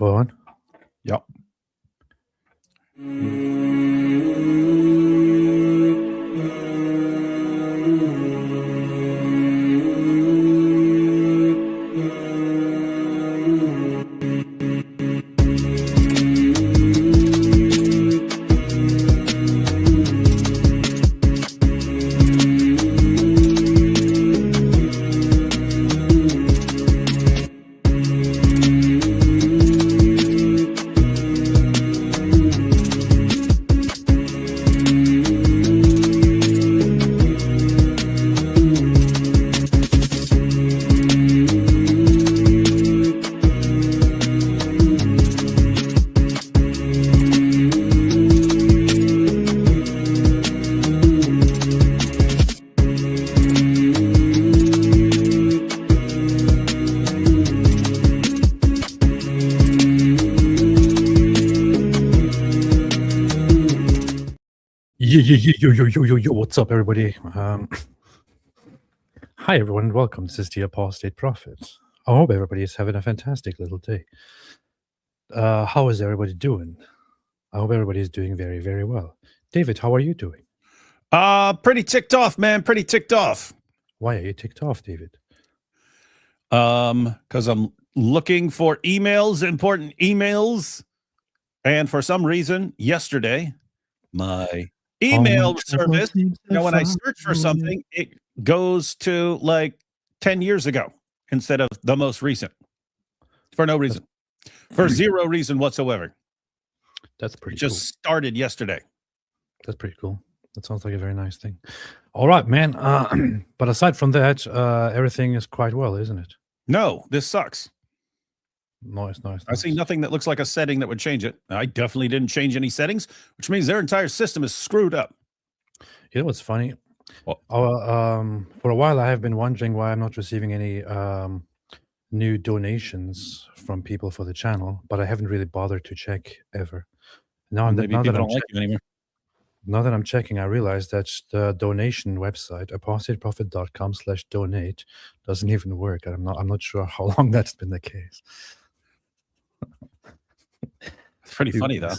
Go on. Yep. Yo, what's up, everybody? Hi, everyone. Welcome. This is the Apostate Prophet. I hope everybody is having a fantastic little day. How is everybody doing? I hope everybody is doing very, very well. David, how are you doing? Pretty ticked off, man. Pretty ticked off. Why are you ticked off, David? Because I'm looking for emails, important emails, and for some reason, yesterday, my email service, when I search for something, it goes to like 10 years ago instead of the most recent. For no reason. For zero reason whatsoever. That's pretty cool. Just started yesterday. That's pretty cool. That sounds like a very nice thing. All right, man. But aside from that, everything is quite well, isn't it? No, this sucks. Nice. I see nothing that looks like a setting that would change it. I definitely didn't change any settings, which means their entire system is screwed up. You know what's funny? Well, for a while, I have been wondering why I'm not receiving any new donations from people for the channel, but I haven't really bothered to check ever. Now that I'm checking, I realize that the donation website, apostateprofit.com/donate, doesn't even work. I'm not sure how long that's been the case. It's pretty funny, though.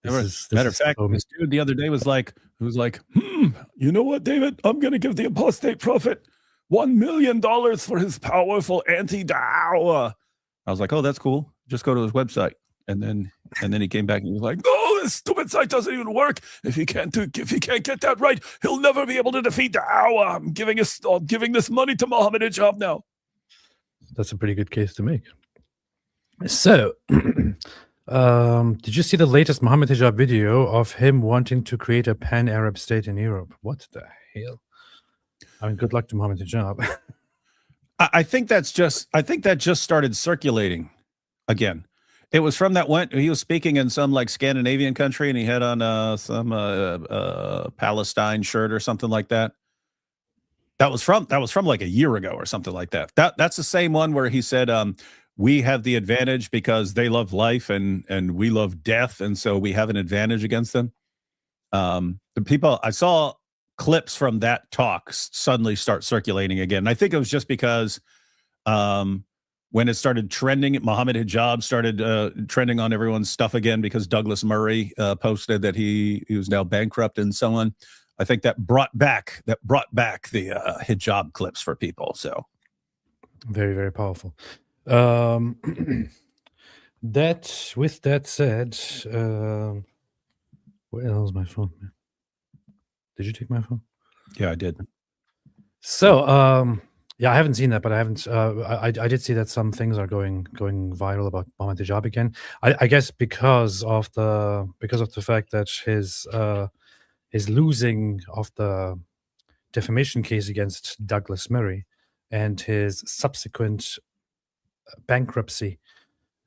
Matter of fact, this dude the other day was like, you know what, David? I'm going to give the Apostate Prophet $1 million for his powerful anti-Dawah. I was like, oh, that's cool. Just go to his website. And then he came back and he was like, no, this stupid site doesn't even work. If he can't get that right, he'll never be able to defeat Dawah. I'm giving this money to Muhammad Hijab now. That's a pretty good case to make. So, did you see the latest Muhammad Hijab video of him wanting to create a pan-Arab state in Europe? What the hell? I mean, good luck to Muhammad Hijab. I think that just started circulating again. It was from he was speaking in some like Scandinavian country and he had on some Palestine shirt or something like that. That was from like a year ago or something like that. That's the same one where he said, we have the advantage because they love life and we love death. And so we have an advantage against them. The people, I saw clips from that talk suddenly start circulating again. And I think it was just because when it started trending, Muhammad Hijab started trending on everyone's stuff again because Douglas Murray posted that he was now bankrupt and so on. I think that brought back the hijab clips for people. So very, very powerful. With that said, where the hell's my phone, man? Did you take my phone? Yeah, I did. So, yeah, I haven't seen that, but I haven't. I did see that some things are going viral about Muhammad Hijab again. I guess because of the fact that his losing of the defamation case against Douglas Murray and his subsequent bankruptcy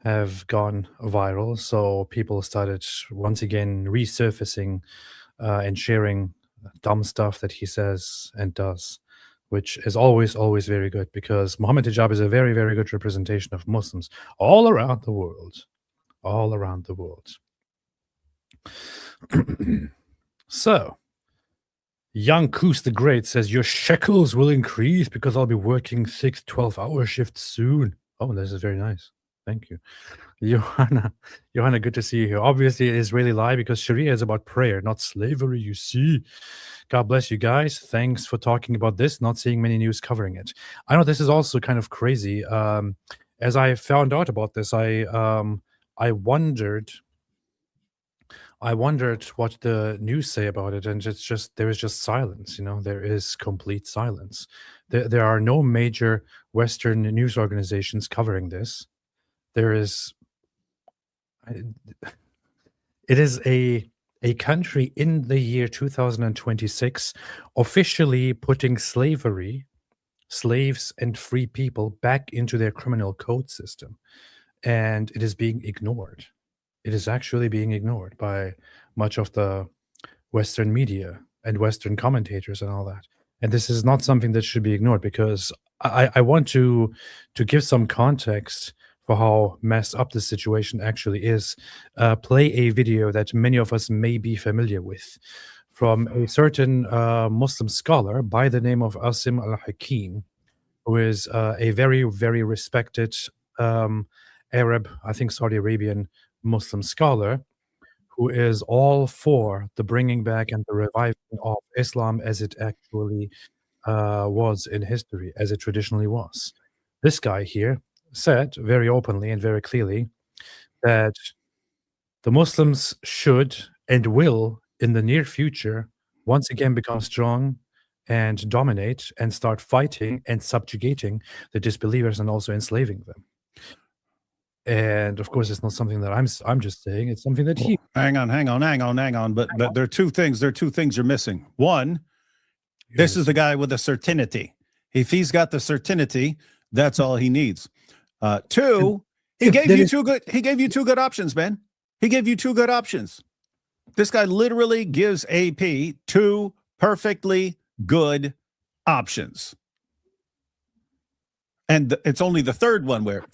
have gone viral. So people started once again resurfacing and sharing dumb stuff that he says and does, which is always very good because Muhammad Hijab is a very, very good representation of Muslims all around the world. So, Young Koos the Great says, your shekels will increase because I'll be working 6 12-hour shifts soon. Oh, this is very nice. Thank you. Johanna, good to see you here. Obviously, it is really lie because Sharia is about prayer, not slavery, you see. God bless you guys. Thanks for talking about this, not seeing many news covering it. I know this is also kind of crazy. As I found out about this, I wondered what the news say about it, and it's just there is just silence. There is complete silence. There are no major Western news organizations covering this. There is, it is a country in the year 2026 officially putting slaves and free people back into their criminal code system, and it is being ignored. It is actually being ignored by much of the Western media and Western commentators and all that. And this is not something that should be ignored, because I want to give some context for how messed up the situation actually is. Play a video that many of us may be familiar with from a certain Muslim scholar by the name of Asim al-Hakim, who is a very, very respected Arab, I think Saudi Arabian Muslim scholar, who is all for the bringing back and the reviving of Islam as it actually was in history, as it traditionally was. This guy here said very openly and very clearly that the Muslims should and will, in the near future, once again become strong and dominate and start fighting and subjugating the disbelievers and also enslaving them. And of course, it's not something that I'm just saying. It's something that he. Hang on. But there are two things. There are two things you're missing. One, this is the guy with the certainty. If he's got the certainty, that's all he needs. Two, he gave you two good options, man. He gave you two good options. This guy literally gives AP two perfectly good options. And it's only the third one where,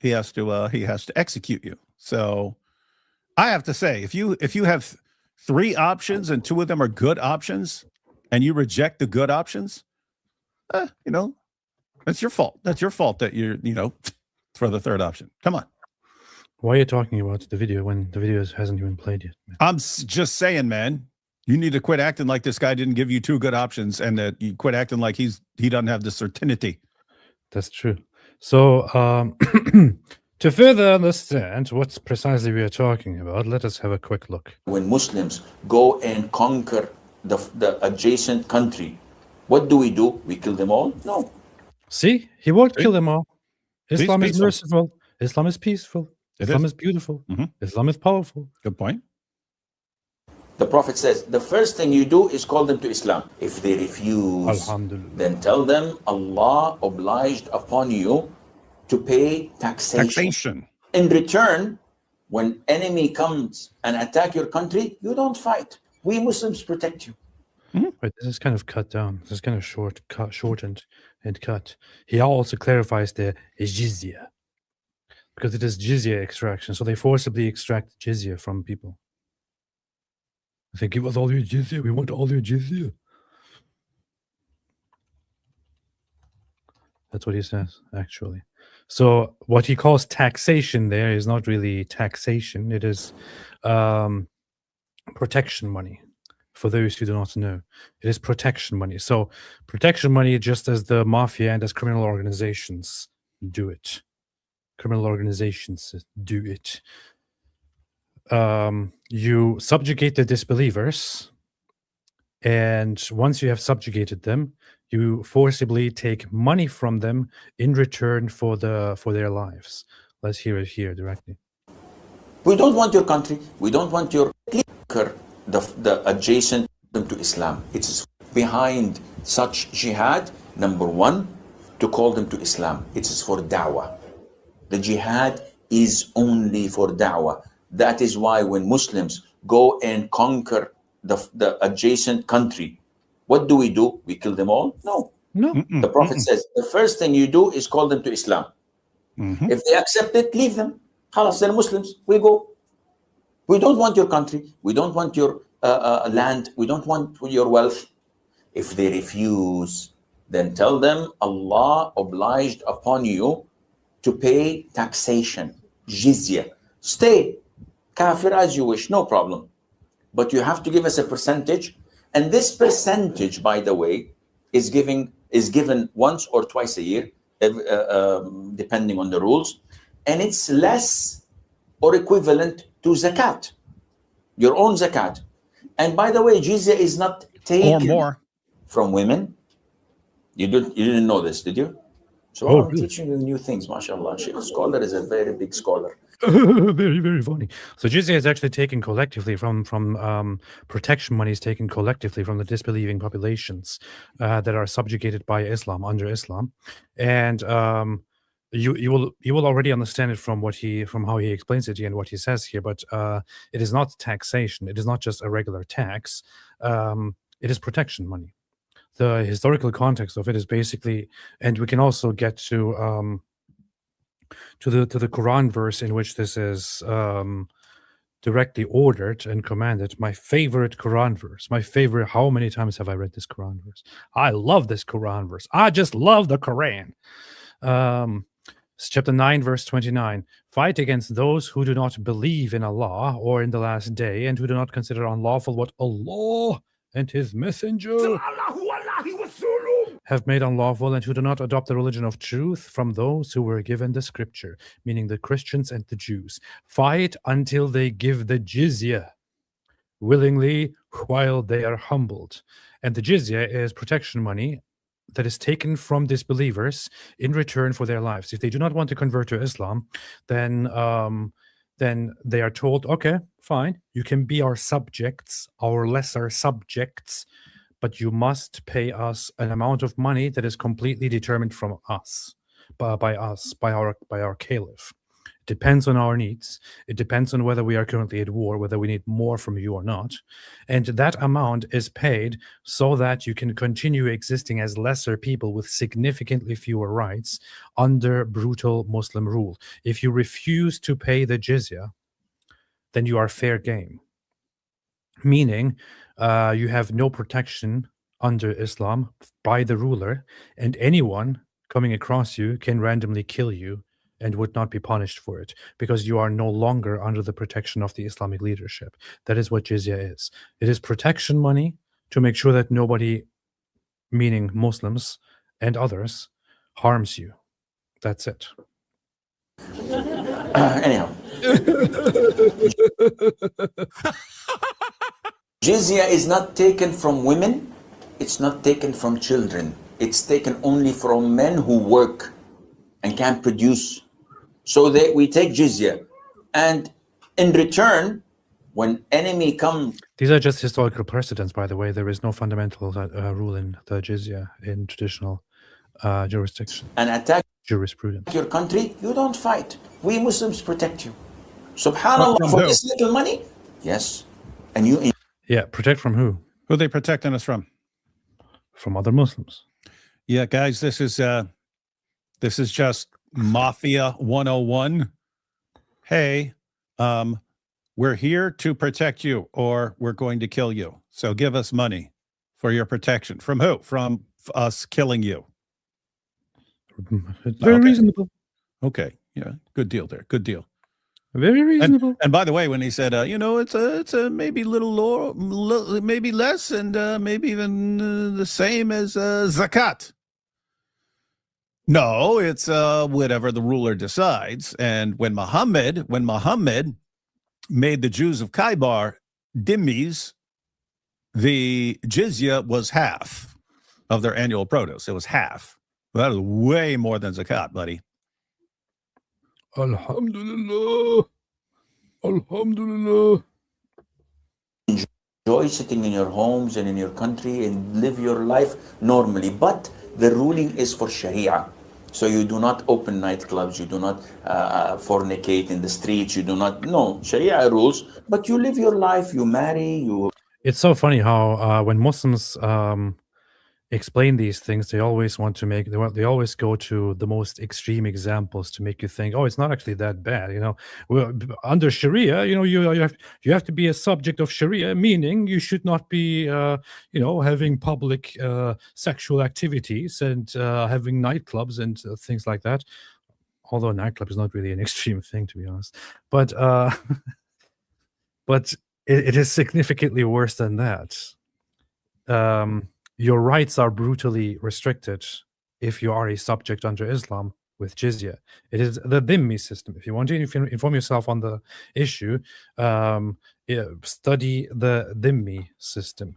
he has to execute you. So I have to say, if you have three options and two of them are good options and you reject the good options, that's your fault. That's your fault that you're, for the third option. Come on. Why are you talking about the video when the video hasn't even played yet? Man? I'm just saying, man, you need to quit acting like this guy didn't give you two good options, and that you quit acting like he doesn't have the certainty. That's true. So to further understand what precisely we are talking about, let us have a quick look. When Muslims go and conquer the adjacent country, what do? We kill them all? No. See, he won't kill them all. Islam is merciful. Islam is peaceful. Islam is beautiful. Mm-hmm. Islam is powerful. Good point. The Prophet says, the first thing you do is call them to Islam. If they refuse, then tell them Allah obliged upon you to pay taxation. In return, when enemy comes and attack your country, you don't fight. We Muslims protect you. Mm-hmm. Right, this is kind of cut down. This is kind of shortened and cut. He also clarifies the jizya, because it is jizya extraction. So they forcibly extract jizya from people. They give us all your jizya. We want all your jizya. That's what he says, actually. So what he calls taxation there is not really taxation. It is protection money. For those who do not know, it is protection money. So protection money, just as the mafia and as criminal organizations do it. Criminal organizations do it. You subjugate the disbelievers, and once you have subjugated them, you forcibly take money from them in return for their lives. Let's hear it here directly. We don't want your country. We don't want your the adjacent to Islam. It is behind such jihad. Number one, to call them to Islam. It is for da'wah. The jihad is only for da'wah. That is why when Muslims go and conquer the adjacent country, what do? We kill them all? No. The Prophet says, the first thing you do is call them to Islam. Mm-hmm. If they accept it, leave them. Khalas, they're Muslims. We go. We don't want your country. We don't want your land. We don't want your wealth. If they refuse, then tell them Allah obliged upon you to pay taxation, jizya. Stay kafir as you wish, no problem. But you have to give us a percentage. And this percentage, by the way, is given once or twice a year, depending on the rules. And it's less or equivalent to zakat, your own zakat. And by the way, jizya is not taken from women. You didn't know this, did you? So I'm teaching you new things, mashallah. Sheikh Scholar is a very big scholar. Very, very funny. So jizya is actually taken collectively from protection money is taken collectively from the disbelieving populations that are subjugated by Islam, under Islam, and you will already understand it from how he explains it here and what he says here. But it is not taxation. It is not just a regular tax. It is protection money. The historical context of it is basically, and we can also get to the Quran verse in which this is directly ordered and commanded. My favorite Quran verse. My favorite. How many times have I read this Quran verse? I love this Quran verse. I just love the Quran. Chapter 9, verse 29. Fight against those who do not believe in Allah or in the last day, and who do not consider unlawful what Allah and His Messenger have made unlawful, and who do not adopt the religion of truth from those who were given the scripture, meaning the Christians and the Jews. Fight until they give the jizya willingly while they are humbled. And the jizya is protection money that is taken from disbelievers in return for their lives. If they do not want to convert to Islam, then they are told, okay, fine, you can be our subjects, our lesser subjects, but you must pay us an amount of money that is completely determined from us, by our caliph. It depends on our needs. It depends on whether we are currently at war, whether we need more from you or not. And that amount is paid so that you can continue existing as lesser people with significantly fewer rights under brutal Muslim rule. If you refuse to pay the jizya, then you are fair game. Meaning, you have no protection under Islam by the ruler, and anyone coming across you can randomly kill you and would not be punished for it, because you are no longer under the protection of the Islamic leadership. That is what jizya is. It is protection money to make sure that nobody, meaning Muslims and others, harms you. That's it. Anyhow. Jizya is not taken from women. It's not taken from children. It's taken only from men who work and can produce. So we take jizya, and in return, when enemy come. These are just historical precedents, by the way. There is no fundamental rule in the jizya in traditional jurisdiction. And attack jurisprudence. Your country, you don't fight. We Muslims protect you. Subhanallah, for this little money? Yes. And you. Yeah, protect from who? Who are they protecting us from? From other Muslims. Yeah, guys, this is just Mafia 101. Hey, we're here to protect you, or we're going to kill you. So give us money for your protection. From who? From us killing you. It's very reasonable. Okay, yeah, good deal there. Good deal. Very reasonable. And by the way, when he said, it's a maybe little lower, maybe less, and maybe even the same as zakat. No, it's whatever the ruler decides. And when Muhammad made the Jews of Khaybar dhimmis, the jizya was half of their annual produce. It was half. That is way more than zakat, buddy. Alhamdulillah. Alhamdulillah. Enjoy sitting in your homes and in your country and live your life normally. But the ruling is for Sharia. So you do not open nightclubs, you do not fornicate in the streets, you do not, no, Sharia rules, but you live your life, you marry, you... It's so funny how when Muslims explain these things, they always want to make, they always go to the most extreme examples to make you think, oh, it's not actually that bad, Well, under Sharia, you have to be a subject of Sharia, meaning you should not be, having public sexual activities and having nightclubs and things like that. although a nightclub is not really an extreme thing, to be honest. But but it is significantly worse than that. Your rights are brutally restricted if you are a subject under Islam with jizya. It is the dhimmi system. If you want to inform yourself on the issue, study the dhimmi system.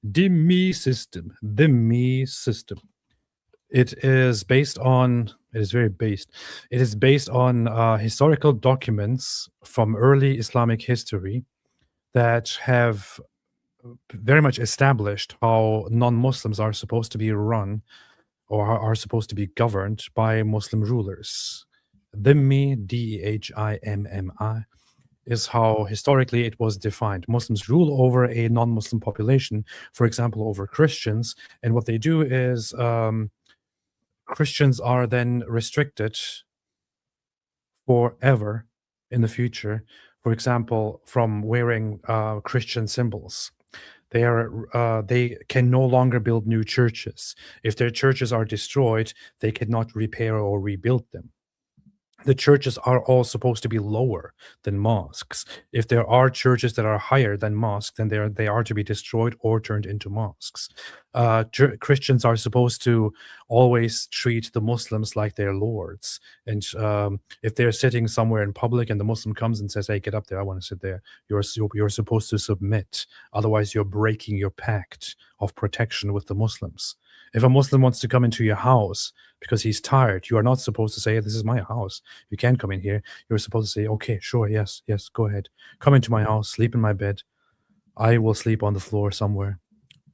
Dhimmi system. Dhimmi system. It is based on. It is very based. It is based on historical documents from early Islamic history that have very much established how non-Muslims are supposed to be run or are supposed to be governed by Muslim rulers. Dhimmi, D-H-I-M-M-I, is how historically it was defined. Muslims rule over a non-Muslim population, for example, over Christians, and what they do is Christians are then restricted forever in the future, for example, from wearing Christian symbols. They can no longer build new churches. If their churches are destroyed, they cannot repair or rebuild them. The churches are all supposed to be lower than mosques. If there are churches that are higher than mosques, then they are to be destroyed or turned into mosques. Christians are supposed to always treat the Muslims like their lords. And if they're sitting somewhere in public and the Muslim comes and says, "Hey, get up there, I want to sit there," you're supposed to submit. Otherwise, you're breaking your pact of protection with the Muslims. If a Muslim wants to come into your house because he's tired, you are not supposed to say, "This is my house. You can't come in here." You're supposed to say, "Okay, sure, yes, go ahead. Come into my house, sleep in my bed. I will sleep on the floor somewhere.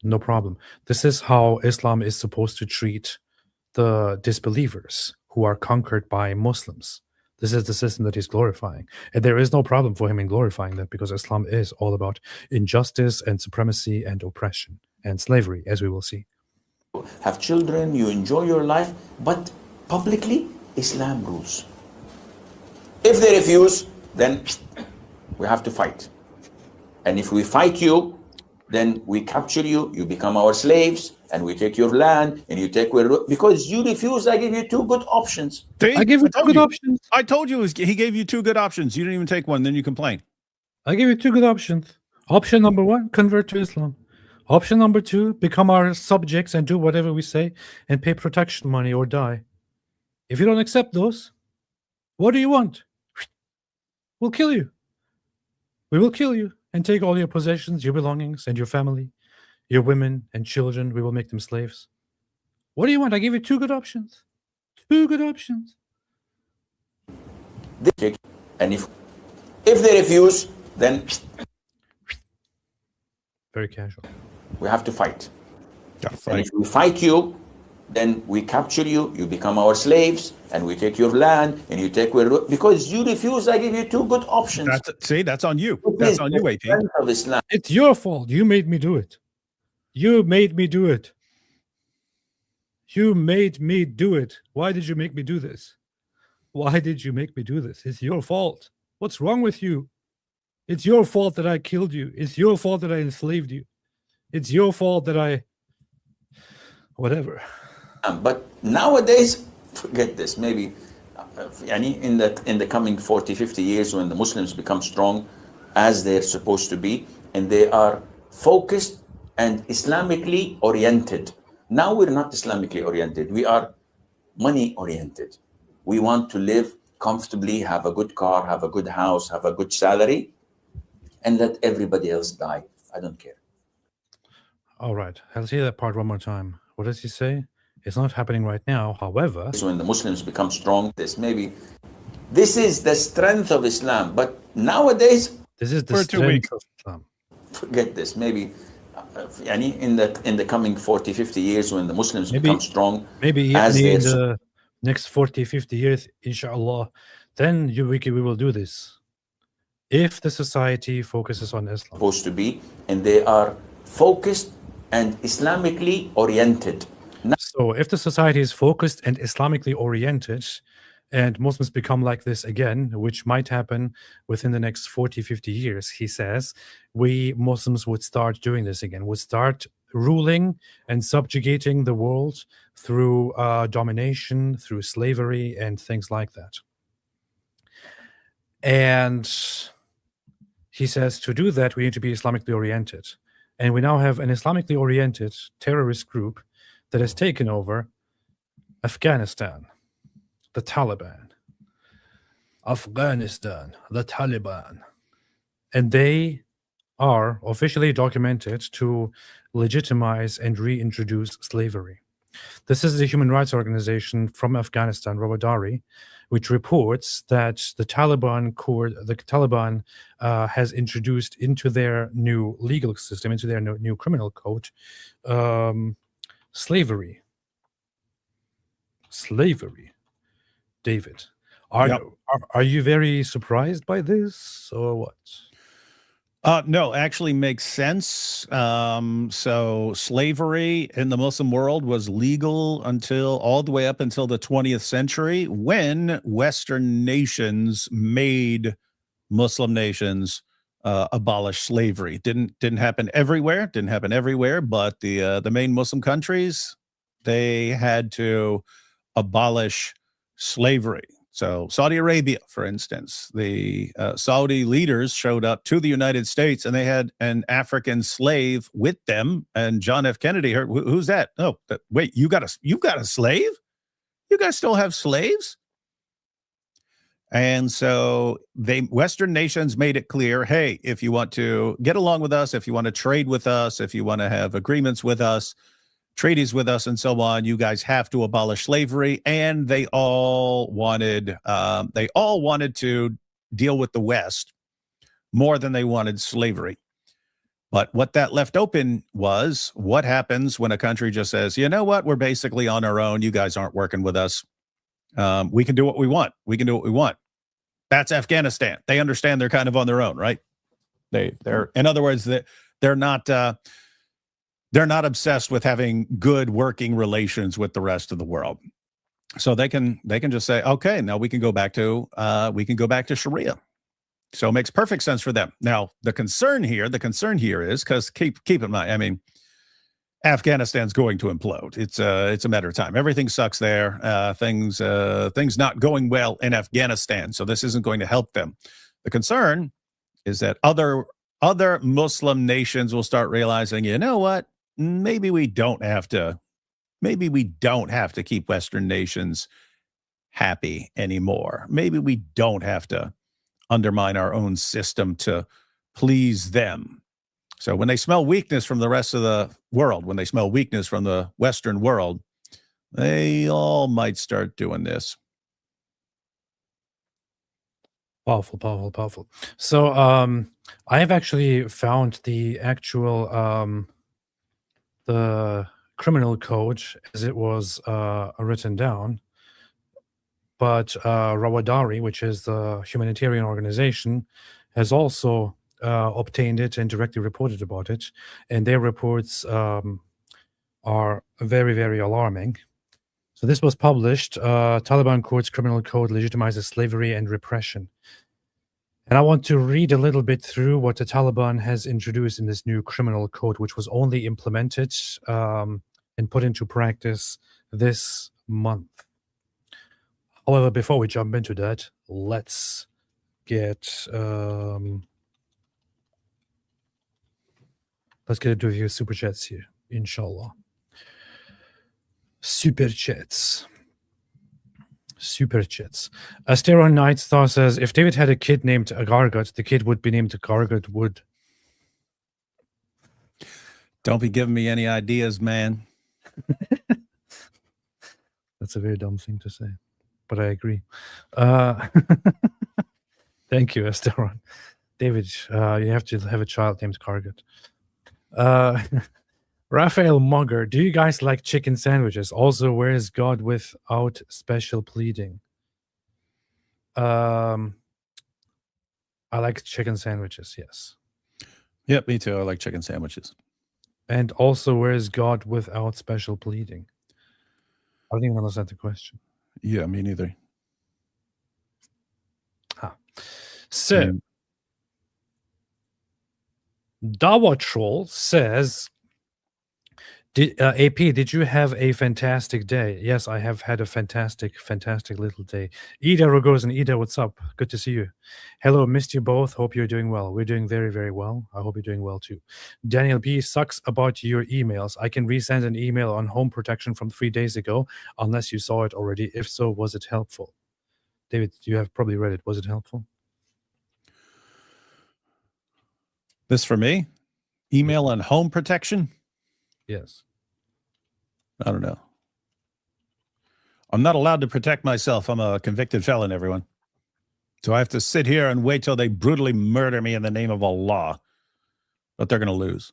No problem." This is how Islam is supposed to treat the disbelievers who are conquered by Muslims. This is the system that he's glorifying. And there is no problem for him in glorifying that, because Islam is all about injustice and supremacy and oppression and slavery, as we will see. Have children, you enjoy your life, but publicly, Islam rules. If they refuse, then we have to fight. And if we fight you, then we capture you, you become our slaves, and we take your land, and you take because you refuse. I give you two good options. I give you two good options. I told you he gave you two good options. You didn't even take one, then you complain. I give you two good options. Option number one, convert to Islam. Option number two, become our subjects and do whatever we say and pay protection money or die. If you don't accept those, what do you want? We'll kill you. We will kill you and take all your possessions, your belongings, and your family, your women and children. We will make them slaves. What do you want? I give you two good options. Two good options. And if they refuse, then very casual. We have to fight. Fight. And if we fight you, then we capture you, you become our slaves, and we take your land, and you take because you refuse. I give you two good options. That's on you. That's on you, AP. It's your fault. You made me do it. You made me do it. You made me do it. Why did you make me do this? Why did you make me do this? It's your fault. What's wrong with you? It's your fault that I killed you. It's your fault that I enslaved you. It's your fault that I... Whatever. But nowadays, forget this. Maybe in the coming 40, 50 years, when the Muslims become strong, as they're supposed to be, and they are focused and Islamically oriented. Now we're not Islamically oriented. We are money oriented. We want to live comfortably, have a good car, have a good house, have a good salary, and let everybody else die. I don't care. All right. I'll say that part one more time. What does he say? It's not happening right now. However, so when the Muslims become strong, this is the strength of Islam. But nowadays, this is the strength of Islam. Forget this. Maybe in the coming 40, 50 years, when the Muslims become strong, maybe in the next 40, 50 years, inshallah, then we will do this. If the society focuses on Islam. Supposed to be, and they are focused and Islamically oriented. So if the society is focused and Islamically oriented, and Muslims become like this again, which might happen within the next 40, 50 years, he says, we Muslims would start doing this again, would start ruling and subjugating the world through domination, through slavery, and things like that. And he says to do that, we need to be Islamically oriented. And we now have an Islamically oriented terrorist group that has taken over Afghanistan, the Taliban. Afghanistan, the Taliban. And they are officially documented to legitimize and reintroduce slavery. This is the human rights organization from Afghanistan, Rawadari, which reports that the Taliban has introduced into their new legal system, into their new criminal code, slavery. Slavery. David, are you very surprised by this, or what? No, actually makes sense. So slavery in the Muslim world was legal until all the way up until the 20th century, when Western nations made Muslim nations abolish slavery. Didn't happen everywhere. But the main Muslim countries, they had to abolish slavery. So Saudi Arabia, for instance, the Saudi leaders showed up to the United States and they had an African slave with them. And John F. Kennedy heard, who's that? Oh, wait, you've got a slave? You guys still have slaves? And so Western nations made it clear, hey, if you want to get along with us, if you want to trade with us, if you want to have agreements with us, treaties with us, and so on, you guys have to abolish slavery. And they all wanted to deal with the West more than they wanted slavery. But what that left open was, what happens when a country just says, you know what, we're basically on our own. You guys aren't working with us. We can do what we want. That's Afghanistan. They understand they're kind of on their own, right? They're in other words, they're not obsessed with having good working relations with the rest of the world. So they can just say, okay, now we can go back to Sharia. So it makes perfect sense for them. Now, the concern here is, because keep in mind, I mean, Afghanistan's going to implode. It's a matter of time. Everything sucks there. Things not going well in Afghanistan. So this isn't going to help them. The concern is that other Muslim nations will start realizing, you know what? Maybe we don't have to keep Western nations happy anymore. Maybe we don't have to undermine our own system to please them. So when they smell weakness from the rest of the world, when they smell weakness from the Western world, they all might start doing this. Powerful. So I have actually found the actual the criminal code as it was written down. But Rawadari, which is the humanitarian organization, has also obtained it and directly reported about it. And their reports are very, very alarming. So this was published, Taliban Court's Criminal Code Legitimizes Slavery and Repression. And I want to read a little bit through what the Taliban has introduced in this new criminal code, which was only implemented and put into practice this month. However, before we jump into that, let's get into a few super chats here, inshallah. Super chats. Asteron Night Star says, if David had a kid named Gargut, the kid would be named Gargut Wood. Don't be giving me any ideas, man. That's a very dumb thing to say, but I agree. Thank you, Asteron. David, you have to have a child named Gargut. Raphael Mugger, do you guys like chicken sandwiches? Also, where is God without special pleading? I like chicken sandwiches, yes. Yep, me too. I like chicken sandwiches. And also, where is God without special pleading? I don't even understand the question. Yeah, me neither. So, Dawa Troll says, AP, did you have a fantastic day? Yes, I have had a fantastic little day. Ida Rogozin, Ida, what's up? Good to see you. Hello, missed you both. Hope you're doing well. We're doing very, very well. I hope you're doing well too. Daniel B sucks about your emails. I can resend an email on home protection from 3 days ago, unless you saw it already. If so, was it helpful? David, you have probably read it. Was it helpful? This for me? Email on home protection? Yes. I don't know. I'm not allowed to protect myself. I'm a convicted felon, everyone. So I have to sit here and wait till they brutally murder me in the name of Allah. But they're going to lose.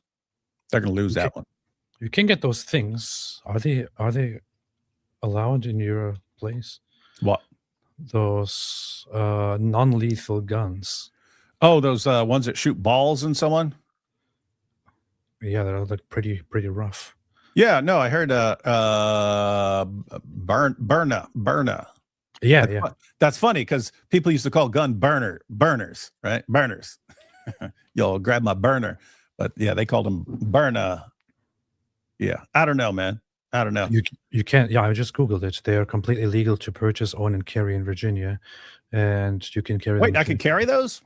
They're going to lose that one. You can get those things. Are they allowed in your place? What? Those non-lethal guns. Oh, those ones that shoot balls and so on? Yeah, they look pretty rough. Yeah, no, I heard Burna. Yeah. That's funny because people used to call gun burners, right? Burners. You'll grab my burner. But yeah, they called them Burna. Yeah, I don't know, man. I don't know. You can't. Yeah, I just Googled it. They are completely legal to purchase, own, and carry in Virginia, and you can carry. Wait, I can carry those?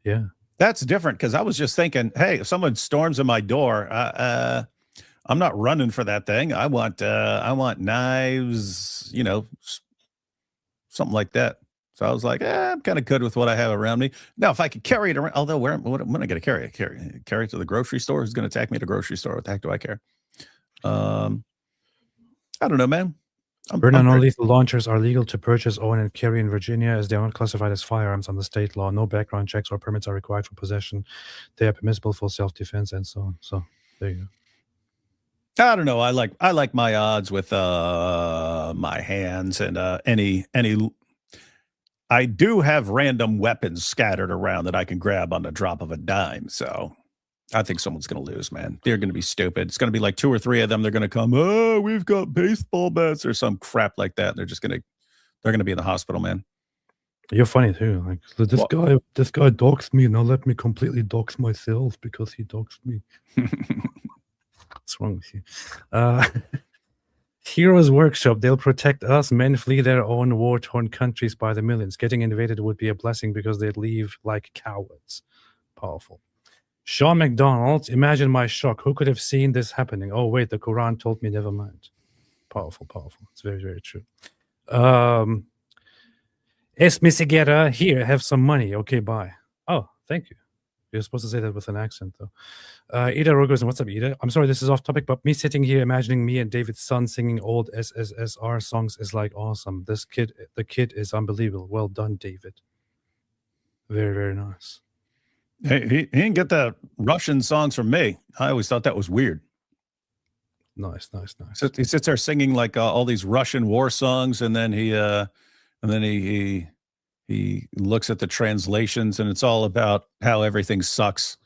Yeah, that's different because I was just thinking, hey, if someone storms in my door, I'm not running for that thing. I want knives, something like that. So I was like, I'm kind of good with what I have around me. Now, if I could carry it around, although when am I going to carry it? Carry it to the grocery store? Who's going to attack me at the grocery store? What the heck do I care? I don't know, man. Burner non-lethal launchers are legal to purchase, own, and carry in Virginia as they are not classified as firearms under state law. No background checks or permits are required for possession. They are permissible for self-defense and so on. So there you go. I don't know. I like my odds with my hands and any. I do have random weapons scattered around that I can grab on the drop of a dime. So I think someone's going to lose, man. They're going to be stupid. It's going to be like 2 or 3 of them. They're going to come, oh, we've got baseball bats or some crap like that. They're going to be in the hospital, man. You're funny too. Like this guy doxed me. Now let me completely dox myself because he doxed me. What's wrong with you? Heroes Workshop. They'll protect us. Men flee their own war-torn countries by the millions. Getting invaded would be a blessing because they'd leave like cowards. Powerful. Sean McDonald, imagine my shock. Who could have seen this happening? Oh, wait, the Quran told me, never mind. Powerful. It's very, very true. Missiguera, here, have some money. Okay, bye. Oh, thank you. You're supposed to say that with an accent, though. Ida Rogers, what's up, Ida? I'm sorry, this is off topic, but me sitting here imagining me and David's son singing old SSSR songs is like awesome. The kid is unbelievable. Well done, David. Very, very nice. Hey, he didn't get the Russian songs from me. I always thought that was weird. Nice. So he sits there singing like all these Russian war songs, and then he looks at the translations, and it's all about how everything sucks.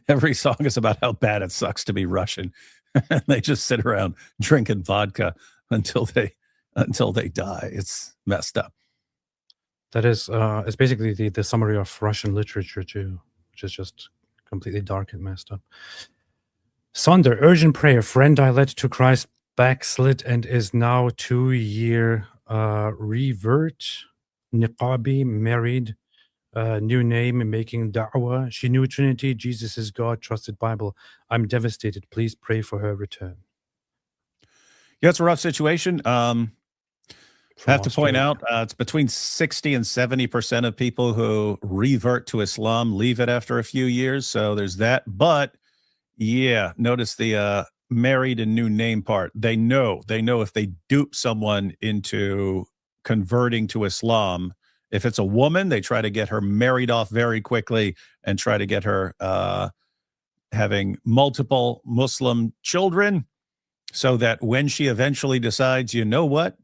Every song is about how bad it sucks to be Russian. They just sit around drinking vodka until they die. It's messed up. That is, it's basically the summary of Russian literature too, which is just completely dark and messed up. Sonder, urgent prayer. Friend I led to Christ backslid and is now 2-year revert. Niqabi, married, new name, making da'wah. She knew Trinity, Jesus is God, trusted Bible. I'm devastated. Please pray for her return. Yeah, it's a rough situation. I have to point out, it's between 60 and 70% of people who revert to Islam leave it after a few years. So there's that. But yeah, notice the married and new name part. They know if they dupe someone into converting to Islam, if it's a woman, they try to get her married off very quickly and try to get her having multiple Muslim children, so that when she eventually decides, you know what,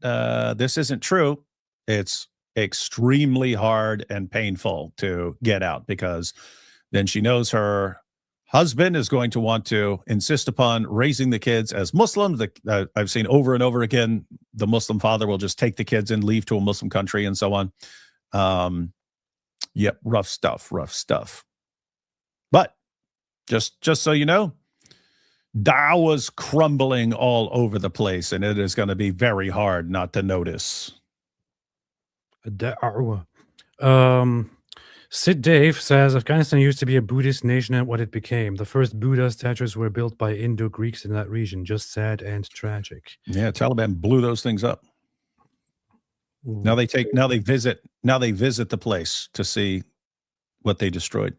this isn't true, it's extremely hard and painful to get out, because then she knows her husband is going to want to insist upon raising the kids as Muslims. I've seen over and over again, the Muslim father will just take the kids and leave to a Muslim country and so on. Yep, rough stuff. But just so you know, Dawah's crumbling all over the place, and it is going to be very hard not to notice. Sid Dave says Afghanistan used to be a Buddhist nation and what it became. The first Buddha statues were built by Indo-Greeks in that region. Just sad and tragic. Yeah, Taliban blew those things up. Ooh. Now they visit the place to see what they destroyed.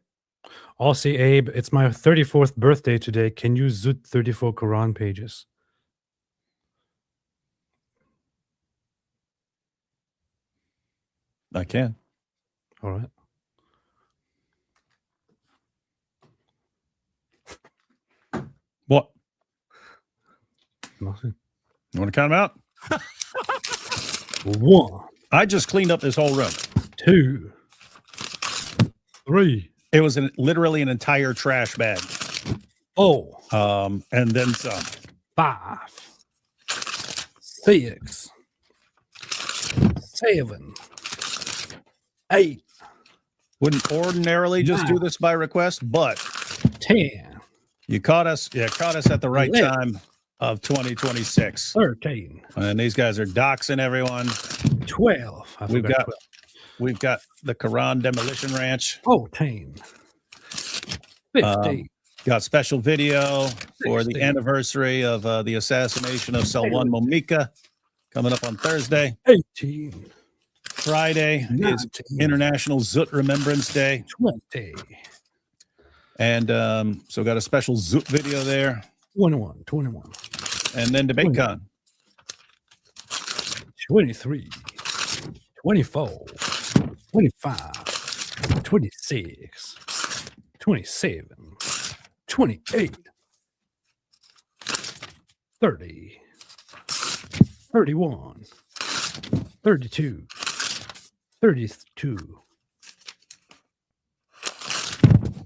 Aussie Abe, it's my 34th birthday today. Can you zoot 34 Quran pages? I can. All right. What? Nothing. You want to count them out? 1. I just cleaned up this whole room. 2. 3. It was literally an entire trash bag. 4. And then some. 5. 6. 7. 8. Wouldn't ordinarily just do this by request, but 10. you caught us at the right 11. time of 2026. 13. And these guys are doxing everyone. 12. We've got the Quran Demolition Ranch. 14. 15. Got special video for 16. the anniversary of the assassination of Salwan Momika coming up on Thursday. 18. Friday 19. is International Zut Remembrance Day. 20. And so got a special Zut video there. 21. And then DebateCon. 23. 24. 25. 26. 27. 28. 30. 31. 32. 32.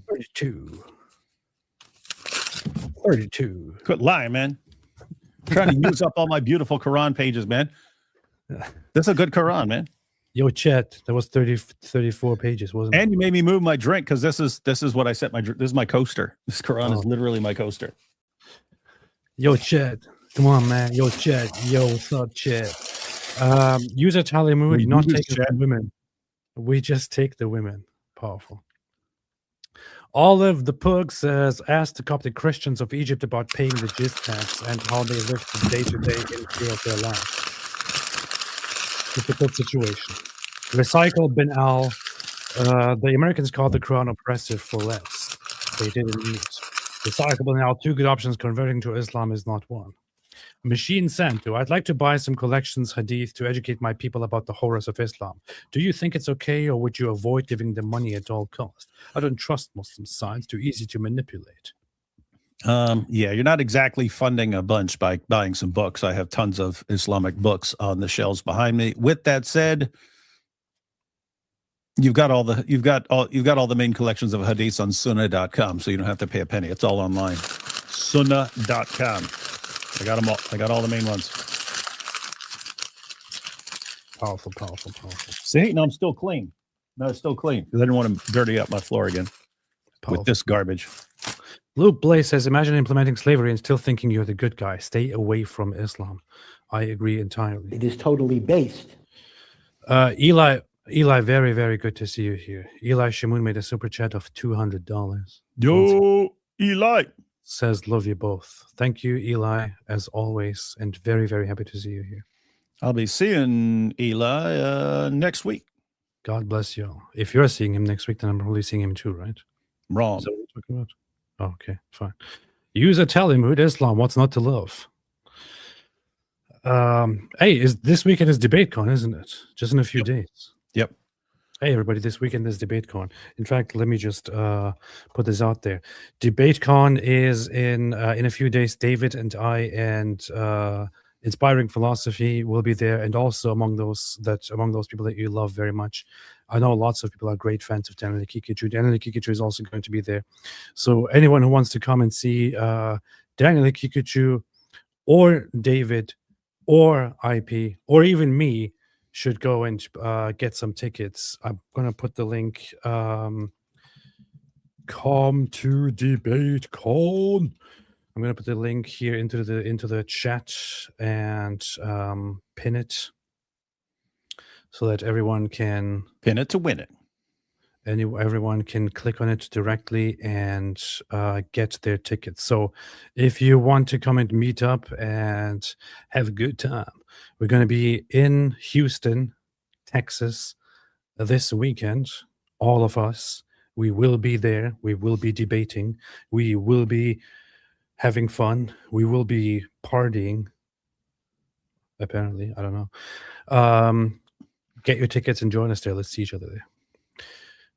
32. 32. Quit lying, man. I'm trying to use up all my beautiful Quran pages, man. That's a good Quran, man. Yo, chat, that was 34 pages, wasn't it? And you made me move my drink because this is what I set my this is my coaster. This Quran is literally my coaster. Yo, chat, come on, man. Yo, chat, yo, what's up, chat? User Tally Mood, not taking the women. We just take the women. Powerful. Olive the Pug says, ask the Coptic Christians of Egypt about paying the jizya tax and how they live the day-to-day in fear of their lives. Difficult situation. Recycle Bin Al. The Americans called the Quran oppressive for less. They didn't need it. Recycle Bin Al. 2 good options. Converting to Islam is not one. Machine Santo. I'd like to buy some collections hadith to educate my people about the horrors of Islam. Do you think it's okay, or would you avoid giving them money at all costs? I don't trust Muslim science. Too easy to manipulate. Yeah, you're not exactly funding a bunch by buying some books. I have tons of Islamic books on the shelves behind me. With that said, you've got all the main collections of hadiths on sunnah.com, so you don't have to pay a penny. It's all online. Sunnah.com. I got them all. I got all the main ones. Powerful. See, no, I'm still clean. No, it's still clean because I didn't want to dirty up my floor again with this garbage. Luke Blaze says, imagine implementing slavery and still thinking you're the good guy. Stay away from Islam. I agree entirely. It is totally based. Eli, very, very good to see you here. Eli Shamoon made a super chat of $200. Yo, Eli. Says, love you both. Thank you, Eli, as always, and very, very happy to see you here. I'll be seeing Eli next week. God bless you all. If you're seeing him next week, then I'm probably seeing him too, right? Wrong. Is that what you're talking about? Oh, okay, fine. User Talmud Islam, what's not to love? Hey, this weekend is DebateCon, isn't it? Just in a few days. Yep. Hey, everybody, this weekend is DebateCon. In fact, let me just put this out there. DebateCon is in a few days. David and I and Inspiring Philosophy will be there, and also among those people that you love very much. I know lots of people are great fans of Daniel Kikuchu. Daniel Kikuchu is also going to be there. So anyone who wants to come and see Daniel Kikuchu or David or IP or even me should go and get some tickets. I'm going to put the link. Come to DebateCon. I'm going to put the link here into the chat and pin it so that everyone can Pin it to win it. everyone can click on it directly and get their tickets. So if you want to come and meet up and have a good time, we're going to be in Houston, Texas this weekend. All of us, we will be there. We will be debating. We will be having fun. We will be partying. Apparently, I don't know. Get your tickets and join us there. Let's see each other there.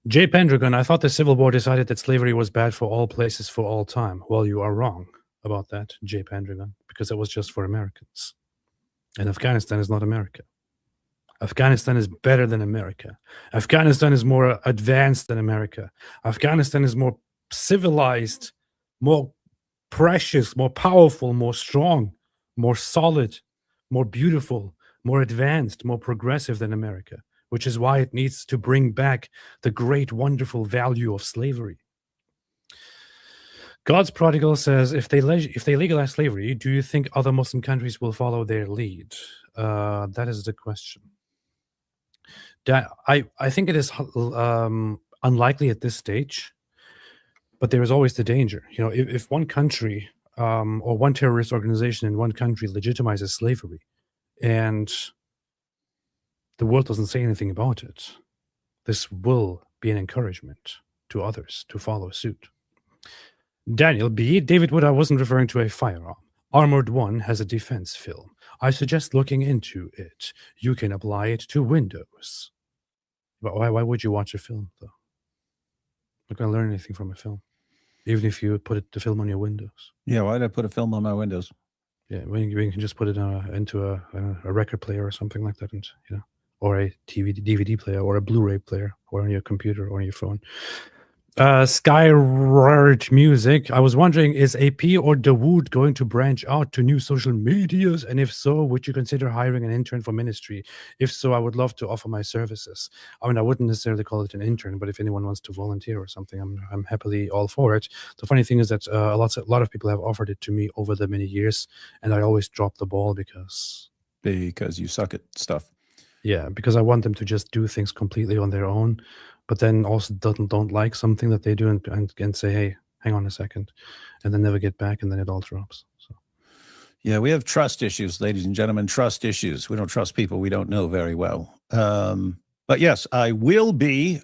Jay Pendragon, I thought the Civil War decided that slavery was bad for all places for all time. Well, you are wrong about that, Jay Pendragon, because it was just for Americans. And Afghanistan is not America. Afghanistan is better than America. Afghanistan is more advanced than America. Afghanistan is more civilized, more precious, more powerful, more strong, more solid, more beautiful, more advanced, more progressive than America, which is why it needs to bring back the great, wonderful value of slavery. God's Prodigal says, if they legalize slavery, do you think other Muslim countries will follow their lead? That is the question. I think it is unlikely at this stage, but there is always the danger. You know, if one country or one terrorist organization in one country legitimizes slavery and the world doesn't say anything about it, this will be an encouragement to others to follow suit. Daniel B. David Wood, I wasn't referring to a firearm. Armored One has a defense film. I suggest looking into it. You can apply it to Windows. But why would you watch a film, though? You're not going to learn anything from a film, even if you put the film on your Windows. Yeah, why did I put a film on my Windows? Yeah, you can just put it into a record player or something like that, and or a DVD player, or a Blu-ray player, or on your computer or on your phone. Skyrard Music. I was wondering, is AP or Dawood going to branch out to new social medias? And if so, would you consider hiring an intern for ministry? If so, I would love to offer my services. I mean, I wouldn't necessarily call it an intern, but if anyone wants to volunteer or something, I'm happily all for it. The funny thing is that a lot of people have offered it to me over the many years, and I always drop the ball because you suck at stuff. Yeah, because I want them to just do things completely on their own, but then also don't like something that they do and say, hey, hang on a second, and then never get back, and then it all drops. So, yeah, we have trust issues, ladies and gentlemen, trust issues. We don't trust people we don't know very well. But yes, I will be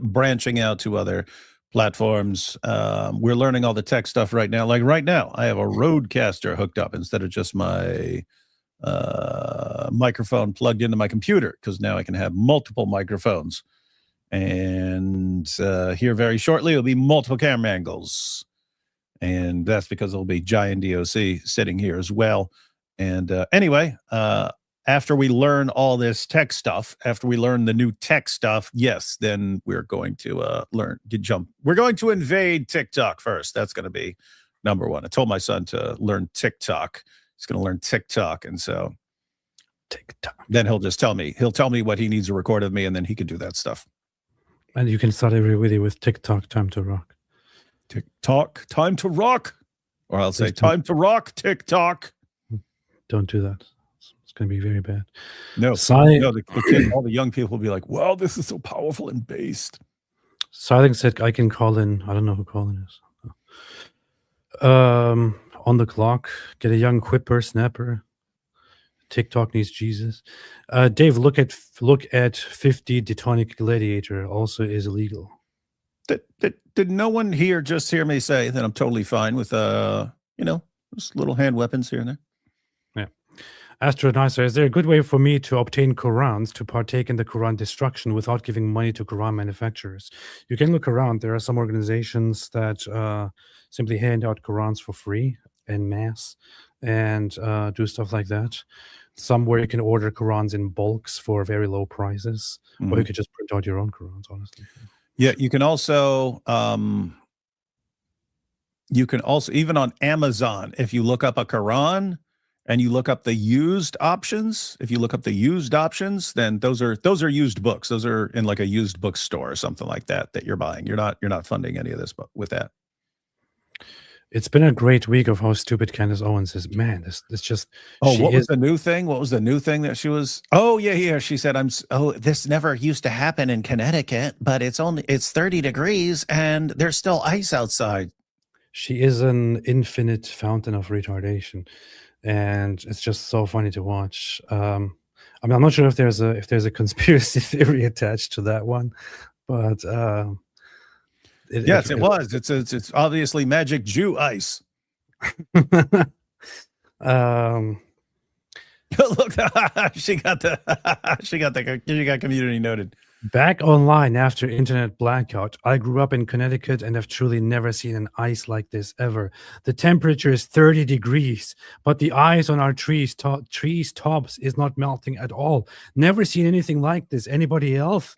branching out to other platforms. We're learning all the tech stuff right now. Like right now, I have a Rodecaster hooked up instead of just my microphone plugged into my computer, because now I can have multiple microphones. And here very shortly, it'll be multiple camera angles. And that's because there'll be Giant DOC sitting here as well. And anyway, after we learn all this tech stuff, after we learn the new tech stuff, yes, then we're going to we're going to invade TikTok first. That's going to be number one. I told my son to learn TikTok. He's going to learn TikTok. And so TikTok. Then he'll tell me what he needs to record of me, and then he can do that stuff. And you can start every video with TikTok, time to rock. TikTok, time to rock. Or I'll say, time to rock, TikTok. Don't do that. It's going to be very bad. No, the kids, all the young people will be like, wow, this is so powerful and based. Silent said, I can call in. I don't know who calling is. On the clock, get a young whippersnapper. TikTok needs Jesus. Dave, look at 50 Detonic Gladiator also is illegal. Did no one here just hear me say that I'm totally fine with just little hand weapons here and there? Yeah. Astronaut, is there a good way for me to obtain Qurans to partake in the Quran destruction without giving money to Quran manufacturers? You can look around. There are some organizations that simply hand out Qurans for free en masse and do stuff like that. Somewhere you can order Qurans in bulks for very low prices, or you could just print out your own Qurans, honestly. Yeah, you can also even on Amazon, if you look up a Quran and you look up the used options, then those are used books. Those are in like a used bookstore or something like that you're buying. You're not funding any of this with that. It's been a great week of how stupid Candace Owens is. Man, it's just. Oh, she what was is. the new thing? What was the new thing that she was? Oh, yeah. She said, this never used to happen in Connecticut, but it's 30 degrees and there's still ice outside. She is an infinite fountain of retardation, and it's just so funny to watch. I mean, I'm not sure if there's a conspiracy theory attached to that one, but Yes, it was. It's obviously magic Jew ice. Look, she got community noted. Back online after internet blackout. I grew up in Connecticut and have truly never seen an ice like this ever. The temperature is 30 degrees, but the ice on our trees tops is not melting at all. Never seen anything like this. Anybody else?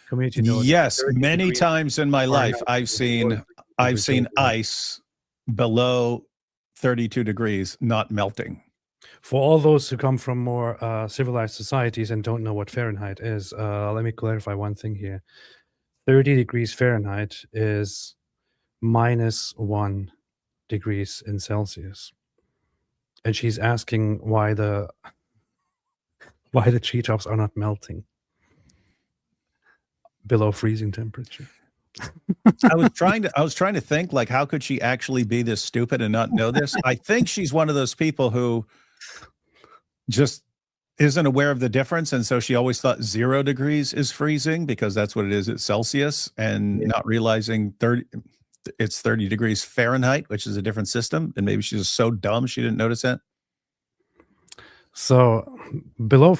Community note. Yes, many times in my life I've seen ice below 32 degrees not melting. For all those who come from more civilized societies and don't know what Fahrenheit is, let me clarify one thing here. 30 degrees Fahrenheit is -1 degrees in Celsius. And she's asking why the treetops are not melting below freezing temperature. I was trying to think, like, how could she actually be this stupid and not know this? I think she's one of those people who just isn't aware of the difference, and so she always thought 0 degrees is freezing because that's what it is at Celsius, and not realizing it's 30 degrees Fahrenheit, which is a different system, and maybe she's just so dumb she didn't notice that. So below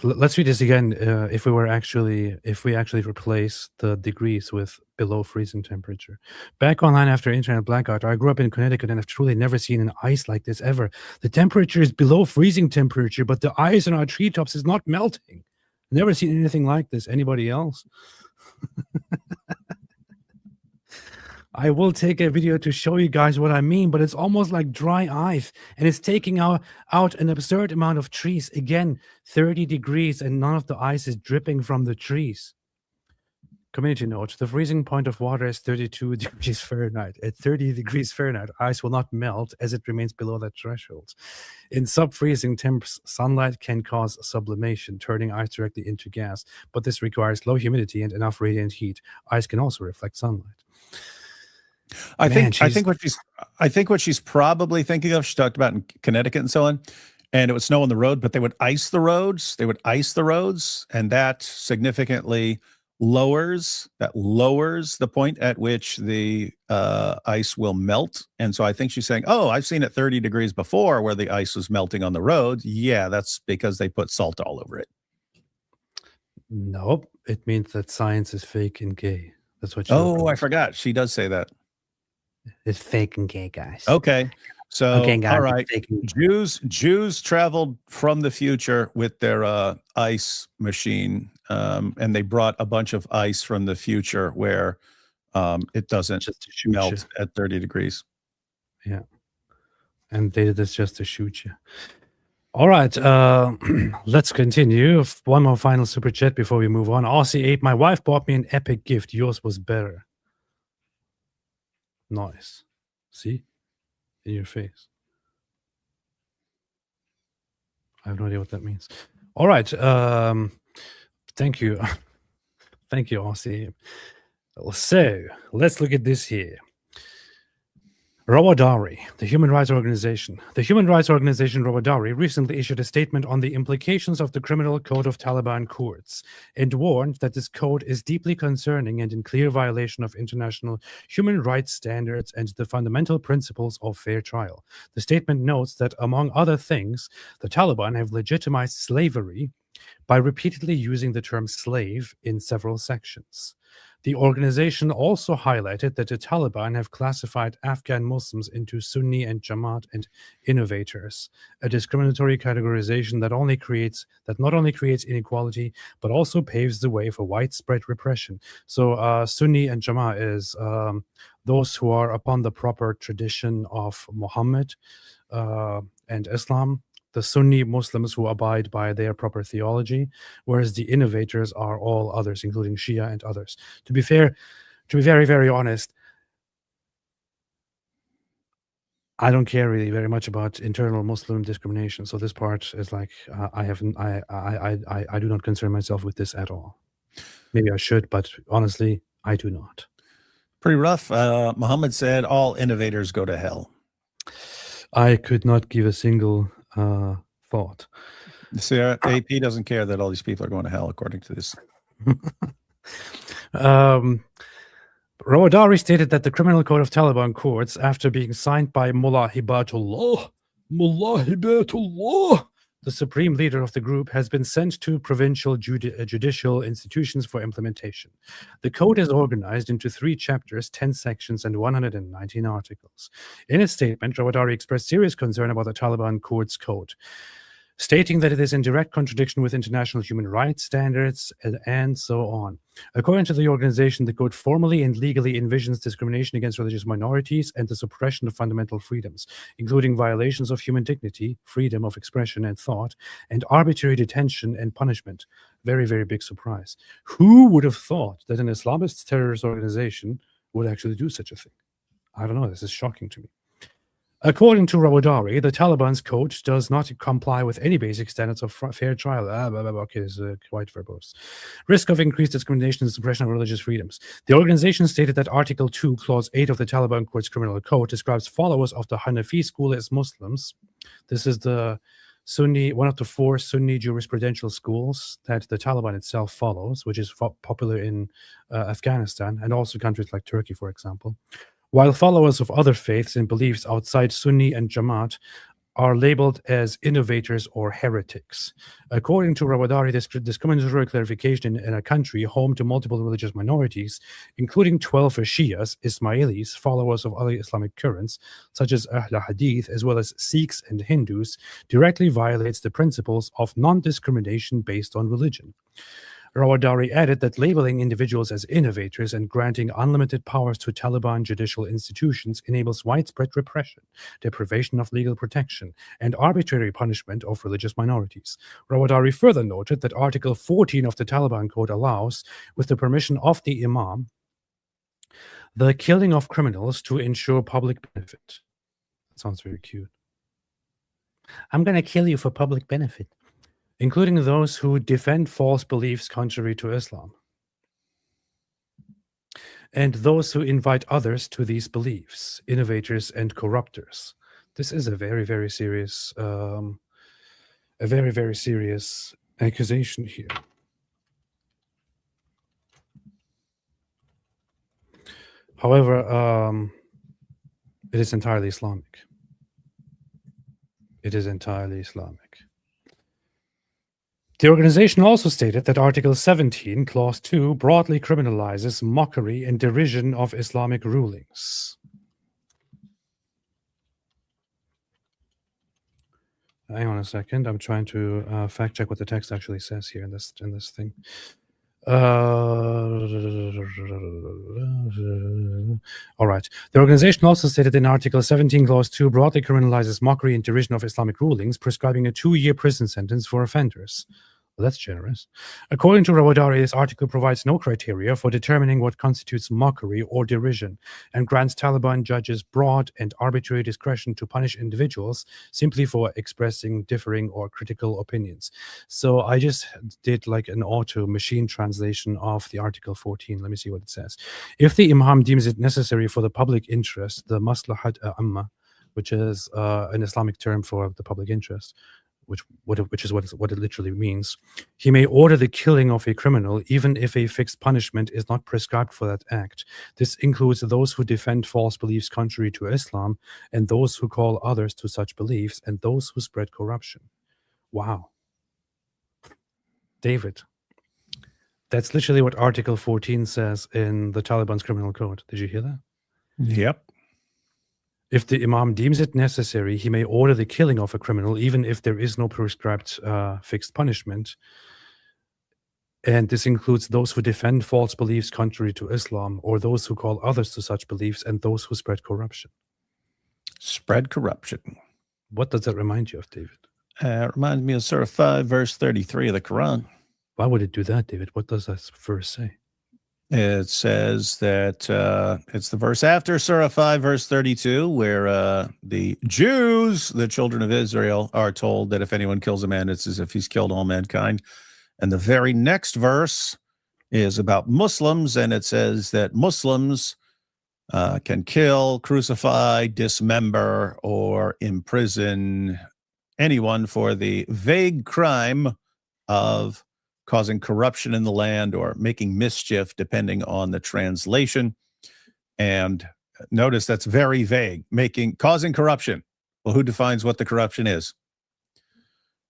let's read this again. If we actually replace the degrees with below freezing temperature. Back online after internet blackout. I grew up in Connecticut and have truly never seen an ice like this ever. The temperature is below freezing temperature, but the ice on our treetops is not melting. Never seen anything like this. Anybody else? I will take a video to show you guys what I mean, but it's almost like dry ice, and it's taking out an absurd amount of trees. Again, 30 degrees, and none of the ice is dripping from the trees. Community note, the freezing point of water is 32 degrees Fahrenheit. At 30 degrees Fahrenheit, ice will not melt as it remains below that threshold. In sub-freezing temps, sunlight can cause sublimation, turning ice directly into gas, but this requires low humidity and enough radiant heat. Ice can also reflect sunlight. I think what she's probably thinking of, she talked about in Connecticut and so on, and it would snow on the road, but they would ice the roads. And that significantly lowers the point at which the ice will melt. And so I think she's saying, oh, I've seen it 30 degrees before where the ice was melting on the road. Yeah, that's because they put salt all over it. Nope. It means that science is fake and gay. That's what. I forgot. She does say that. It's fake and gay, guys. Okay. So, okay, guys, all right. Jews traveled from the future with their ice machine, and they brought a bunch of ice from the future where it doesn't melt at 30 degrees. Yeah. And they did this just to shoot you. All right, let's continue. One more final super chat before we move on. Aussie8, my wife bought me an epic gift. Yours was better. Nice. See? In your face. I have no idea what that means. All right. Thank you. Thank you, Aussie. So, let's look at this here. Rawadari, the human rights organization. The human rights organization Rawadari recently issued a statement on the implications of the criminal code of Taliban courts and warned that this code is deeply concerning and in clear violation of international human rights standards and the fundamental principles of fair trial. The statement notes that, among other things, the Taliban have legitimized slavery by repeatedly using the term slave in several sections. The organization also highlighted that the Taliban have classified Afghan Muslims into Sunni and Jamaat and innovators, a discriminatory categorization that not only creates inequality, but also paves the way for widespread repression. So Sunni and Jamaat is those who are upon the proper tradition of Muhammad and Islam. The Sunni Muslims who abide by their proper theology, whereas the innovators are all others, including Shia and others. To be fair, to be very, very honest, I don't care really very much about internal Muslim discrimination. So this part is like I do not concern myself with this at all. Maybe I should, but honestly, I do not. Pretty rough. Muhammad said all innovators go to hell. I could not give a single thought. See, AP doesn't care that all these people are going to hell, according to this. Rawadari stated that the criminal code of Taliban courts, after being signed by Mullah Hibatullah, the supreme leader of the group, has been sent to provincial judicial institutions for implementation. The code is organized into 3 chapters, 10 sections, and 119 articles. In a statement, Rawadari expressed serious concern about the Taliban courts code, stating that it is in direct contradiction with international human rights standards and so on. According to the organization, the code formally and legally envisions discrimination against religious minorities and the suppression of fundamental freedoms, including violations of human dignity, freedom of expression and thought, and arbitrary detention and punishment. Very, very big surprise. Who would have thought that an Islamist terrorist organization would actually do such a thing? I don't know. This is shocking to me. According to Rawadari, the Taliban's code does not comply with any basic standards of fair trial. Okay, this is quite verbose. Risk of increased discrimination and suppression of religious freedoms. The organization stated that Article 2, Clause 8 of the Taliban Court's Criminal Code describes followers of the Hanafi school as Muslims. This is the one of the 4 Sunni jurisprudential schools that the Taliban itself follows, which is popular in Afghanistan and also countries like Turkey, for example. While followers of other faiths and beliefs outside Sunni and Jamaat are labeled as innovators or heretics. According to Rawadari, this discriminatory clarification in a country home to multiple religious minorities, including 12 Shias, Ismailis, followers of other Islamic currents, such as Ahl Hadith, as well as Sikhs and Hindus, directly violates the principles of non-discrimination based on religion. Rawadari added that labeling individuals as innovators and granting unlimited powers to Taliban judicial institutions enables widespread repression, deprivation of legal protection, and arbitrary punishment of religious minorities. Rawadari further noted that Article 14 of the Taliban Code allows, with the permission of the Imam, the killing of criminals to ensure public benefit. That sounds very cute. I'm going to kill you for public benefit, including those who defend false beliefs contrary to Islam, and those who invite others to these beliefs, innovators and corruptors. This is a very, very serious, accusation here. However, it is entirely Islamic. It is entirely Islamic. The organization also stated that Article 17, Clause 2, broadly criminalizes mockery and derision of Islamic rulings. Hang on a second. I'm trying to fact check what the text actually says here in this thing. All right. The organization also stated in Article 17, Clause 2, broadly criminalizes mockery and derision of Islamic rulings, prescribing a 2-year prison sentence for offenders. Well, that's generous. According to Rawadari, this article provides no criteria for determining what constitutes mockery or derision and grants Taliban judges broad and arbitrary discretion to punish individuals simply for expressing differing or critical opinions. So I just did like an auto machine translation of the Article 14. Let me see what it says. If the Imam deems it necessary for the public interest, the maslahat amma, which is an Islamic term for the public interest, which is what it literally means, he may order the killing of a criminal even if a fixed punishment is not prescribed for that act. This includes those who defend false beliefs contrary to Islam, and those who call others to such beliefs, and those who spread corruption. Wow. David, that's literally what Article 14 says in the Taliban's criminal code. Did you hear that? Yep. If the Imam deems it necessary, he may order the killing of a criminal, even if there is no prescribed fixed punishment. And this includes those who defend false beliefs contrary to Islam, or those who call others to such beliefs, and those who spread corruption. Spread corruption. What does that remind you of, David? It reminds me of Surah 5, verse 33 of the Quran. Why would it do that, David? What does that verse say? It says that it's the verse after Surah 5, verse 32, where the Jews, the children of Israel, are told that if anyone kills a man, it's as if he's killed all mankind. And the very next verse is about Muslims, and it says that Muslims can kill, crucify, dismember, or imprison anyone for the vague crime of causing corruption in the land or making mischief, depending on the translation. And notice that's very vague, causing corruption. Well, who defines what the corruption is?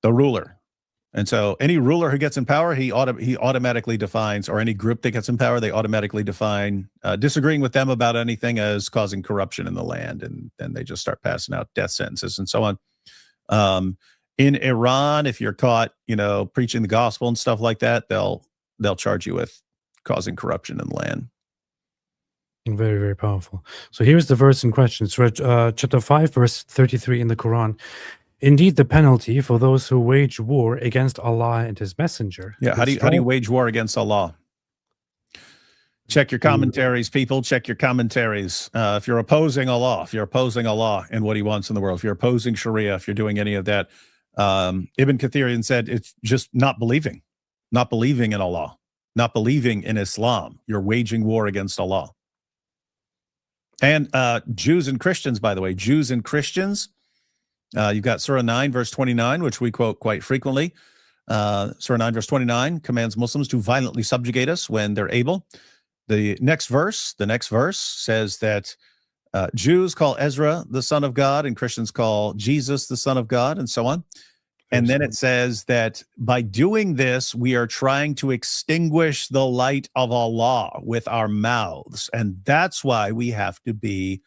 The ruler. And so any ruler who gets in power, he automatically defines, or any group that gets in power, they automatically define disagreeing with them about anything as causing corruption in the land. And then they just start passing out death sentences and so on. In Iran, if you're caught, preaching the gospel and stuff like that, they'll charge you with causing corruption in the land. Very, very powerful. So here's the verse in question. It's chapter 5, verse 33 in the Quran. Indeed, the penalty for those who wage war against Allah and His Messenger. Yeah, how do you wage war against Allah? Check your commentaries, people. Check your commentaries. If you're opposing Allah, and what He wants in the world, if you're opposing Sharia, if you're doing any of that, Ibn Kathir said it's just not believing in Allah, not believing in Islam. You're waging war against Allah. And Jews and Christians, by the way, Jews and Christians. You've got Surah 9, verse 29, which we quote quite frequently. Surah 9, verse 29 commands Muslims to violently subjugate us when they're able. The next verse says that Jews call Ezra the son of God and Christians call Jesus the son of God, and so on. And then it says that by doing this, we are trying to extinguish the light of Allah with our mouths. And that's why we have to be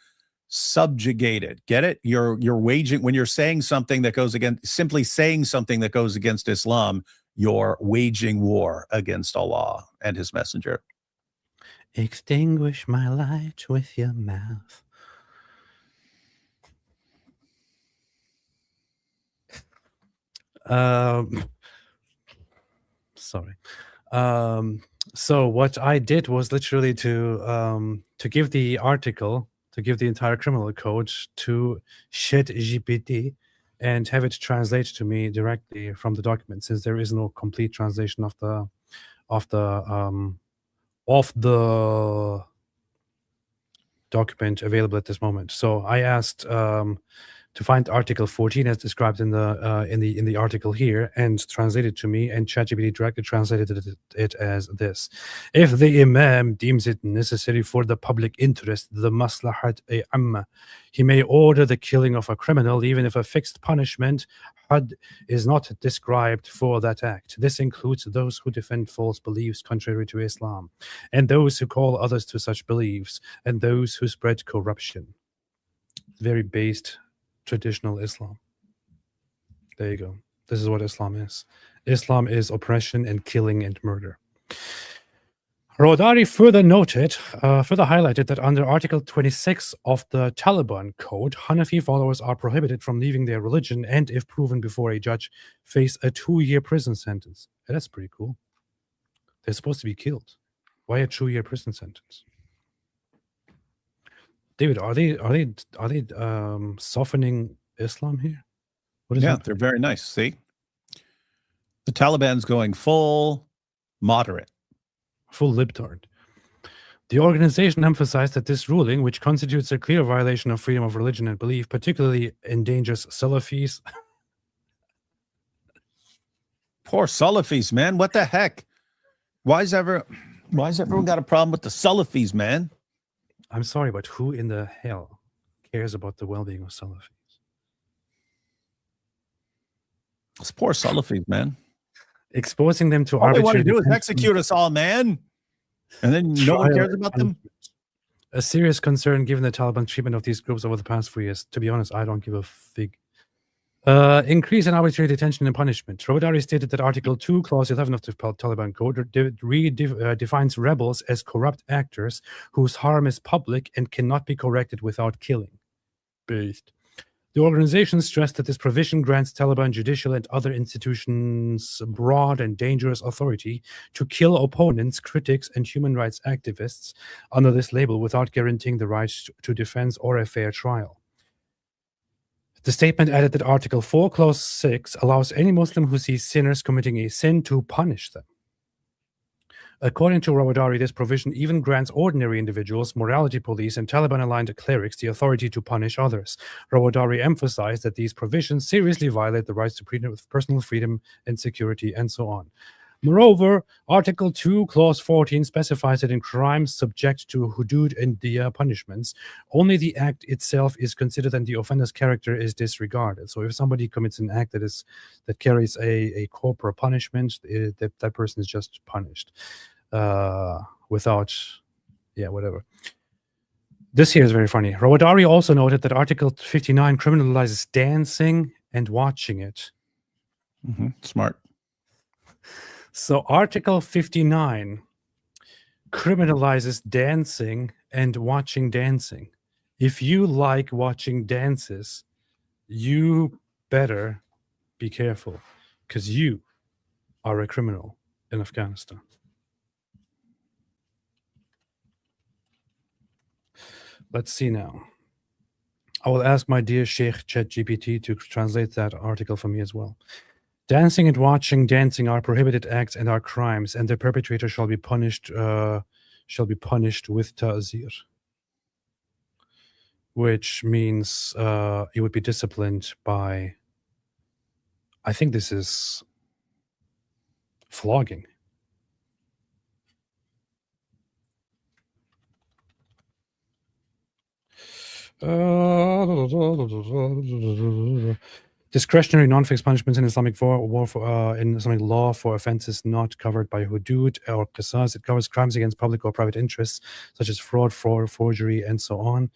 subjugated. Get it? You're waging, when you're saying something that goes against, simply saying something that goes against Islam, you're waging war against Allah and His Messenger. Extinguish my light with your mouth. Sorry. So what I did was literally to give the article, to give the entire criminal code to ChatGPT and have it translate to me directly from the document, since there is no complete translation of the document available at this moment. So I asked to find Article 14 as described in the article here and translate it to me, and ChatGPT directly translated it as this: if the Imam deems it necessary for the public interest, the maslahat amma, he may order the killing of a criminal even if a fixed punishment had is not described for that act. This includes those who defend false beliefs contrary to Islam, and those who call others to such beliefs, and those who spread corruption. Very based traditional Islam. There you go. This is what Islam is. Islam is oppression and killing and murder. Rodari further highlighted that under Article 26 of the Taliban Code, Hanafi followers are prohibited from leaving their religion and, if proven before a judge, face a 2-year prison sentence. Yeah, that's pretty cool. They're supposed to be killed. Why a 2-year prison sentence? David, are they softening Islam here? What is yeah, happening? They're very nice. See, the Taliban's going full moderate, full libtard. The organization emphasized that this ruling, which constitutes a clear violation of freedom of religion and belief, particularly endangers Salafis. Poor Salafis, man. What the heck? Why's everyone got a problem with the Salafis, man? I'm sorry, but who in the hell cares about the well-being of Salafis? It's poor Salafis, man. Exposing them to all they want to arbitrary do is execute us all, man. And then no one cares about them. A serious concern given the Taliban treatment of these groups over the past 4 years. To be honest, I don't give a fig. Increase in arbitrary detention and punishment. Robadari stated that Article 2, Clause 11 of the Taliban Code redefines rebels as corrupt actors whose harm is public and cannot be corrected without killing. Based. The organization stressed that this provision grants Taliban judicial and other institutions broad and dangerous authority to kill opponents, critics, and human rights activists under this label without guaranteeing the right to defense or a fair trial. The statement added that Article 4, Clause 6 allows any Muslim who sees sinners committing a sin to punish them. According to Rawadari, this provision even grants ordinary individuals, morality police, and Taliban-aligned clerics the authority to punish others. Rawadari emphasized that these provisions seriously violate the rights to personal freedom and security, and so on. Moreover, Article 2, Clause 14 specifies that in crimes subject to hudud and diya punishments, only the act itself is considered and the offender's character is disregarded. So if somebody commits an act that carries a corporal punishment, that person is just punished without, whatever. This here is very funny. Rawadari also noted that Article 59 criminalizes dancing and watching it. Smart. So Article 59 criminalizes dancing and watching dancing. If you like watching dances, you better be careful, because you are a criminal in Afghanistan. Let's see now. I will ask my dear Sheikh ChatGPT to translate that article for me as well. Dancing and watching dancing are prohibited acts and are crimes, and the perpetrator shall be punished with ta'zir, which means he would be disciplined by, I think this is flogging. Discretionary non-fixed punishments in Islamic in Islamic law for offenses not covered by hudud or qisas. It covers crimes against public or private interests, such as fraud, forgery, and so on.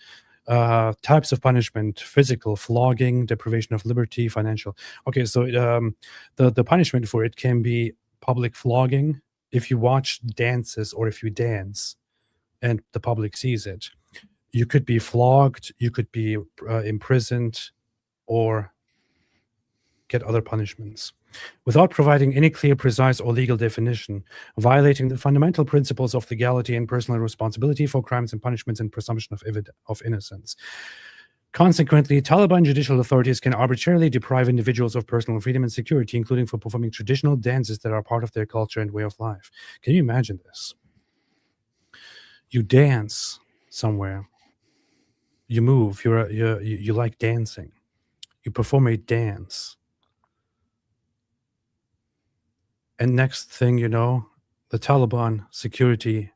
Types of punishment: physical, flogging, deprivation of liberty, financial. Okay, so the punishment for it can be public flogging if you watch dances or if you dance and the public sees it. You could be flogged, you could be imprisoned, or get other punishments. Without providing any clear, precise, or legal definition, violating the fundamental principles of legality and personal responsibility for crimes and punishments and presumption of innocence. Consequently, Taliban judicial authorities can arbitrarily deprive individuals of personal freedom and security, including for performing traditional dances that are part of their culture and way of life. Can you imagine this? You dance somewhere. You move. You like dancing. You perform a dance. And next thing you know, the Taliban security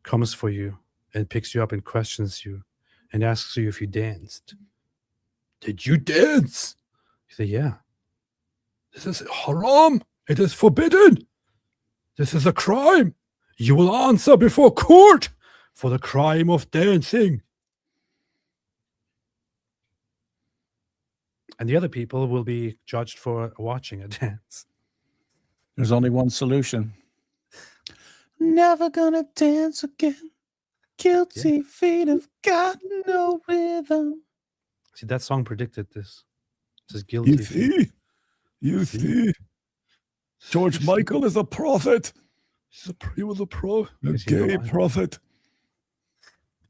comes for you and picks you up and questions you and asks you if you danced. Did you dance? You say, yeah. This is haram. It is forbidden. This is a crime. You will answer before court for the crime of dancing. And the other people will be judged for watching a dance. There's only one solution. Never gonna dance again. Guilty feet have got no rhythm. See, that song predicted this. This is guilty feet. You see. George Michael is a prophet. He was a gay prophet.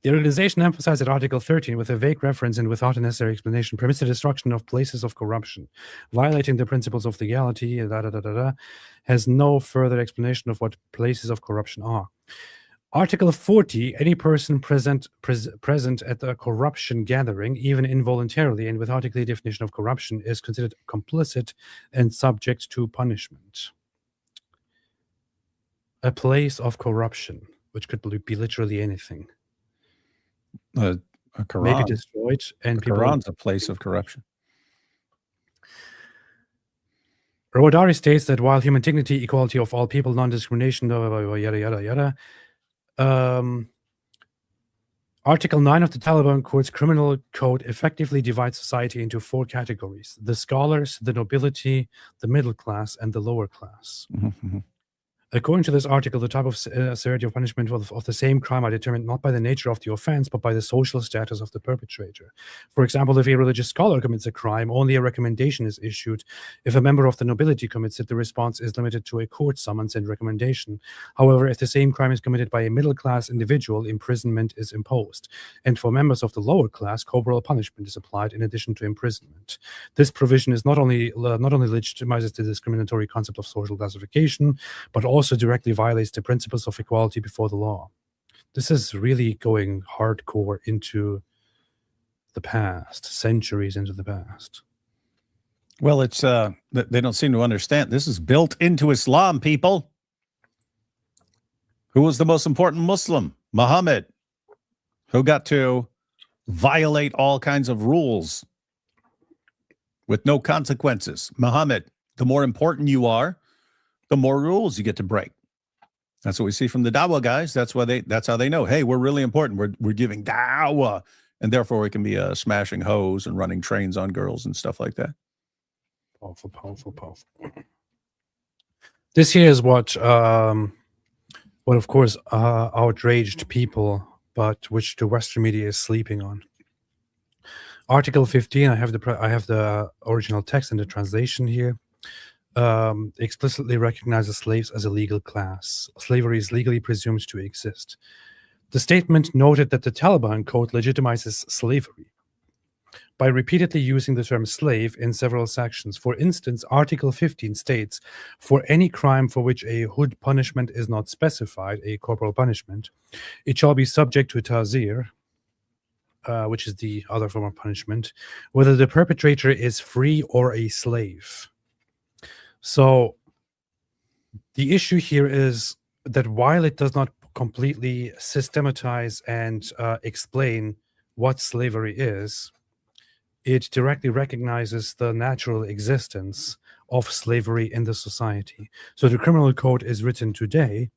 The organization emphasized that Article 13, with a vague reference and without a necessary explanation, permits the destruction of places of corruption, violating the principles of legality, has no further explanation of what places of corruption are. Article 40, any person present at a corruption gathering, even involuntarily and without a clear definition of corruption, is considered complicit and subject to punishment. A place of corruption, which could be literally anything. A Quran. Maybe destroyed, and the Quran's a place of corruption. Rawadari states that while human dignity, equality of all people, non-discrimination, yada yada yada, Article 9 of the Taliban Court's criminal code effectively divides society into 4 categories: the scholars, the nobility, the middle class, and the lower class. According to this article, the type of severity of punishment of the same crime are determined not by the nature of the offense, but by the social status of the perpetrator. For example, if a religious scholar commits a crime, only a recommendation is issued. If a member of the nobility commits it, the response is limited to a court summons and recommendation. However, if the same crime is committed by a middle-class individual, imprisonment is imposed. And for members of the lower class, corporal punishment is applied in addition to imprisonment. This provision is not only legitimizes the discriminatory concept of social classification, but also directly violates the principles of equality before the law. This is really going hardcore into the past, centuries into the past. Well, it's they don't seem to understand. This is built into Islam, people. Who was the most important Muslim? Muhammad, who got to violate all kinds of rules with no consequences. Muhammad, the more important you are, the more rules you get to break. That's what we see from the dawah guys. That's how they know, hey, we're really important. We're giving dawah, and therefore we can be smashing hoes and running trains on girls and stuff like that. Powerful, powerful, powerful. This here is what of course, outraged people, but which the Western media is sleeping on. Article 15. I have the original text and the translation here. Explicitly recognizes slaves as a legal class. Slavery is legally presumed to exist. The statement noted that the Taliban code legitimizes slavery by repeatedly using the term slave in several sections. For instance, Article 15 states, for any crime for which a hud punishment is not specified, a corporal punishment, it shall be subject to ta'zir, which is the other form of punishment, whether the perpetrator is free or a slave. So the issue here is that while it does not completely systematize and explain what slavery is, it directly recognizes the natural existence of slavery in the society. So the criminal code is written today.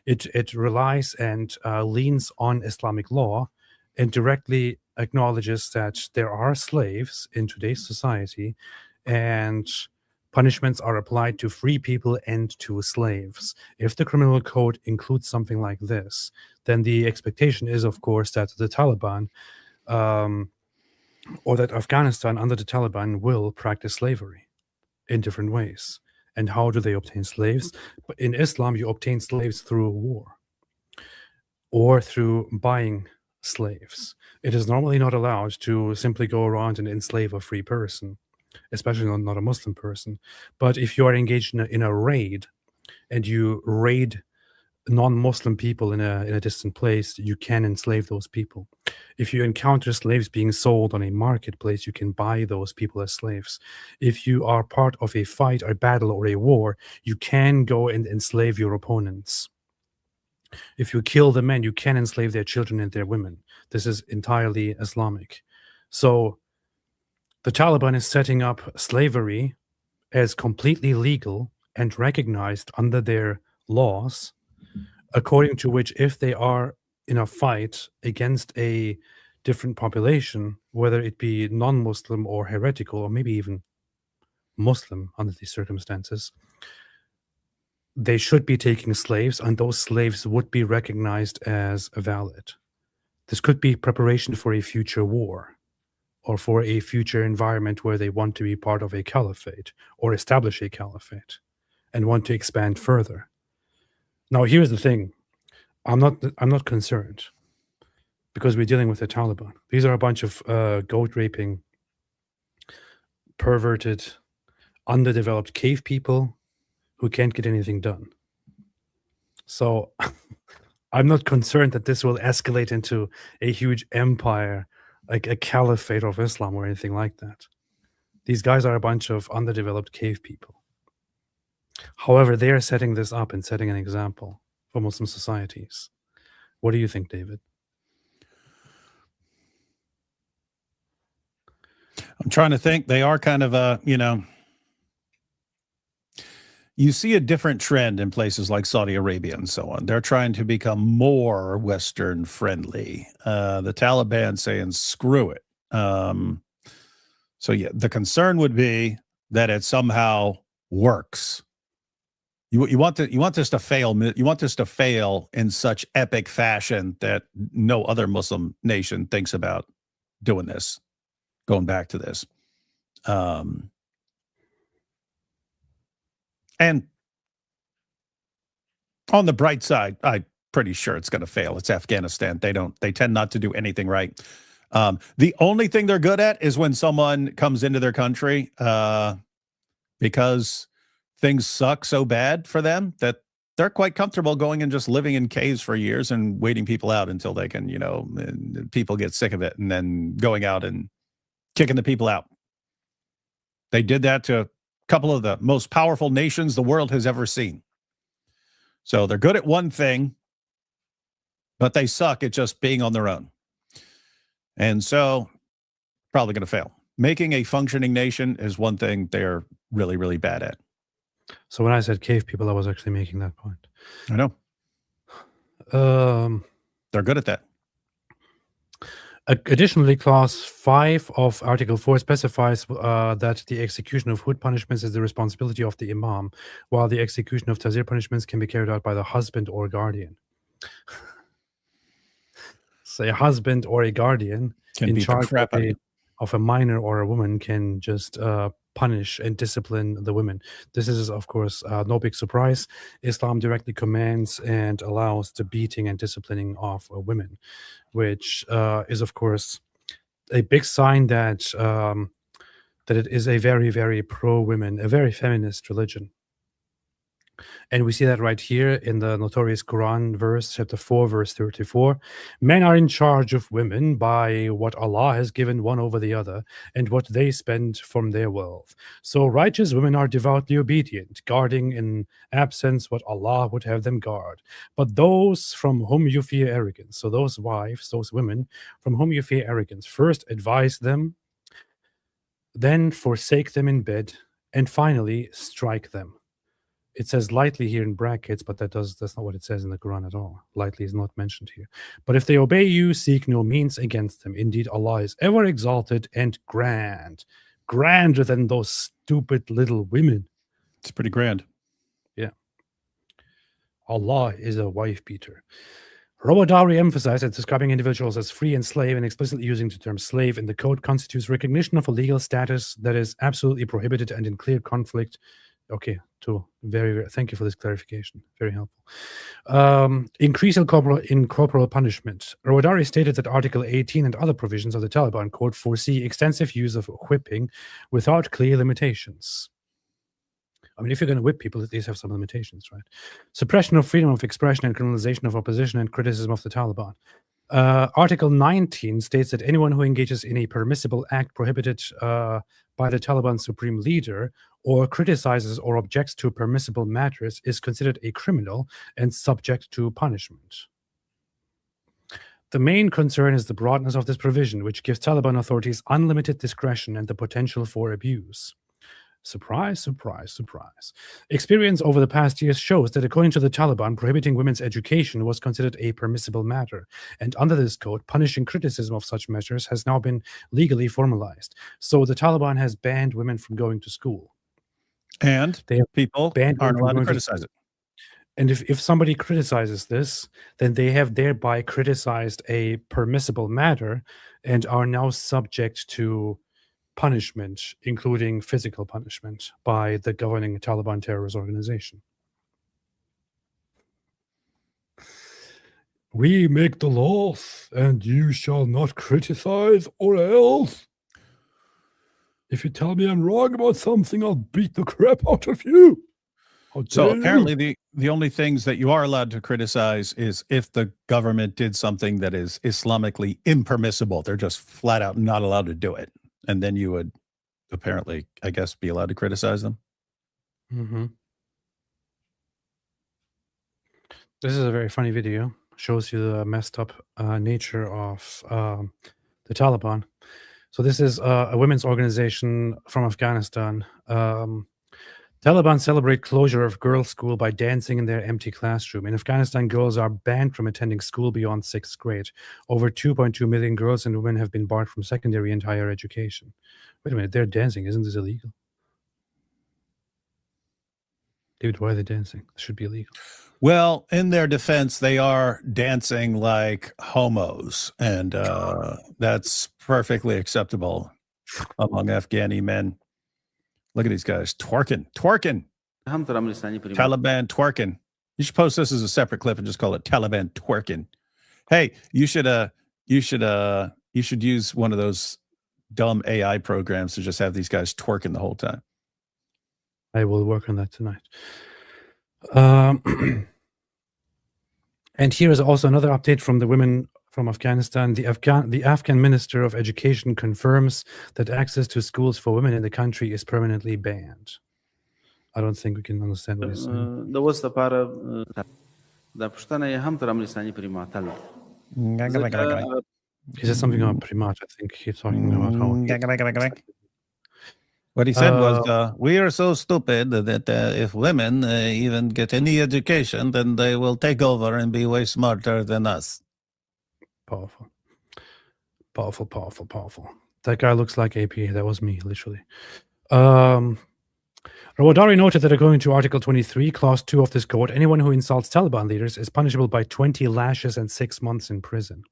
It relies and leans on Islamic law and directly acknowledges that there are slaves in today's society, and punishments are applied to free people and to slaves. If the criminal code includes something like this, then the expectation is, of course, that the Taliban or that Afghanistan under the Taliban will practice slavery in different ways. And how do they obtain slaves? But in Islam, you obtain slaves through war or through buying slaves. It is normally not allowed to simply go around and enslave a free person, especially not a Muslim person. But if you are engaged in a raid and you raid non-Muslim people in a distant place, you can enslave those people. If you encounter slaves being sold on a marketplace, you can buy those people as slaves. If you are part of a fight, a battle, or a war, you can go and enslave your opponents. If you kill the men, you can enslave their children and their women. This is entirely Islamic. So the Taliban is setting up slavery as completely legal and recognized under their laws, according to which if they are in a fight against a different population, whether it be non-Muslim or heretical, or maybe even Muslim under these circumstances, they should be taking slaves, and those slaves would be recognized as valid. This could be preparation for a future war or for a future environment where they want to be part of a caliphate or establish a caliphate and want to expand further. Now, here's the thing. I'm not concerned because we're dealing with the Taliban. These are a bunch of goat-raping, perverted, underdeveloped cave people who can't get anything done. So I'm not concerned that this will escalate into a huge empire, like a caliphate of Islam or anything like that. These guys are a bunch of underdeveloped cave people. However, they are setting this up and setting an example for Muslim societies. What do you think, David? I'm trying to think. They are kind of you see a different trend in places like Saudi Arabia and so on. They're trying to become more Western friendly. The Taliban saying, screw it. So yeah, the concern would be that it somehow works You want this to fail. You want this to fail in such epic fashion that no other Muslim nation thinks about doing this, going back to this. And on the bright side, I'm pretty sure it's going to fail. It's Afghanistan. They tend not to do anything right. The only thing they're good at is when someone comes into their country because things suck so bad for them that they're quite comfortable going and just living in caves for years and waiting people out until they can, and people get sick of it, and then going out and kicking the people out. They did that to a couple of the most powerful nations the world has ever seen. So they're good at one thing, but they suck at just being on their own. And so probably going to fail. Making a functioning nation is one thing they're really, really bad at. So when I said cave people, I was actually making that point. I know. They're good at that. Additionally, Clause 5 of Article 4 specifies that the execution of hood punishments is the responsibility of the imam, while the execution of tazir punishments can be carried out by the husband or guardian. So a husband or a guardian in charge of a minor or a woman can just punish and discipline the women. This is, of course, no big surprise. Islam directly commands and allows the beating and disciplining of women, which is, of course, a big sign that that it is a very, very pro-women, a very feminist religion. And we see that right here in the notorious Quran verse, chapter 4, verse 34. Men are in charge of women by what Allah has given one over the other and what they spend from their wealth. So righteous women are devoutly obedient, guarding in absence what Allah would have them guard. But those from whom you fear arrogance, so those wives, those women from whom you fear arrogance, first advise them, then forsake them in bed, and finally strike them. It says lightly here in brackets, but that's not what it says in the Quran at all. Lightly is not mentioned here. But if they obey you, seek no means against them. Indeed, Allah is ever exalted and grand, grander than those stupid little women. It's pretty grand. Yeah. Allah is a wife beater. Rawadari emphasized that describing individuals as free and slave and explicitly using the term slave in the code constitutes recognition of a legal status that is absolutely prohibited and in clear conflict. Okay, thank you for this clarification. Very helpful. Increase in corporal punishment. Rawadari stated that Article 18 and other provisions of the Taliban Code foresee extensive use of whipping without clear limitations. I mean, if you're going to whip people, at least have some limitations, right? Suppression of freedom of expression and criminalization of opposition and criticism of the Taliban. Article 19 states that anyone who engages in a permissible act prohibited by the Taliban supreme leader or criticizes or objects to permissible matters is considered a criminal and subject to punishment. The main concern is the broadness of this provision, which gives Taliban authorities unlimited discretion and the potential for abuse. Surprise, surprise, surprise. Experience over the past years shows that according to the Taliban, prohibiting women's education was considered a permissible matter. And under this code, punishing criticism of such measures has now been legally formalized. So the Taliban has banned women from going to school. And people aren't allowed to criticize it. And if somebody criticizes this, then they have thereby criticized a permissible matter and are now subject to punishment, including physical punishment, by the governing Taliban terrorist organization. We make the laws, and you shall not criticize, or else. If you tell me I'm wrong about something, I'll beat the crap out of you. So apparently the only things that you are allowed to criticize is if the government did something that is Islamically impermissible. They're just flat out not allowed to do it. And then you would apparently, I guess, be allowed to criticize them. Mm-hmm. This is a very funny video. Shows you the messed up nature of the Taliban. So this is a women's organization from Afghanistan. Taliban celebrate closure of girls' school by dancing in their empty classroom. In Afghanistan, girls are banned from attending school beyond 6th grade. Over 2.2 million girls and women have been barred from secondary and higher education. Wait a minute, they're dancing. Isn't this illegal? David, why are they dancing? This should be illegal. Well, in their defense, they are dancing like homos, and that's perfectly acceptable among Afghani men. Look at these guys twerking. Taliban twerking. You should post this as a separate clip and just call it Taliban twerking. Hey, you should use one of those dumb AI programs to just have these guys twerking the whole time. I will work on that tonight. And here is also another update from the women from Afghanistan. The Afghan Minister of Education confirms that access to schools for women in the country is permanently banned. I don't think we can understand what he's saying. He says something about primat. I think he's talking about how... What he said was, we are so stupid that if women even get any education, then they will take over and be way smarter than us. Powerful. Powerful, powerful, powerful. That guy looks like AP. That was me, literally. Rawadari noted that according to Article 23, Clause 2 of this code, anyone who insults Taliban leaders is punishable by 20 lashes and 6 months in prison.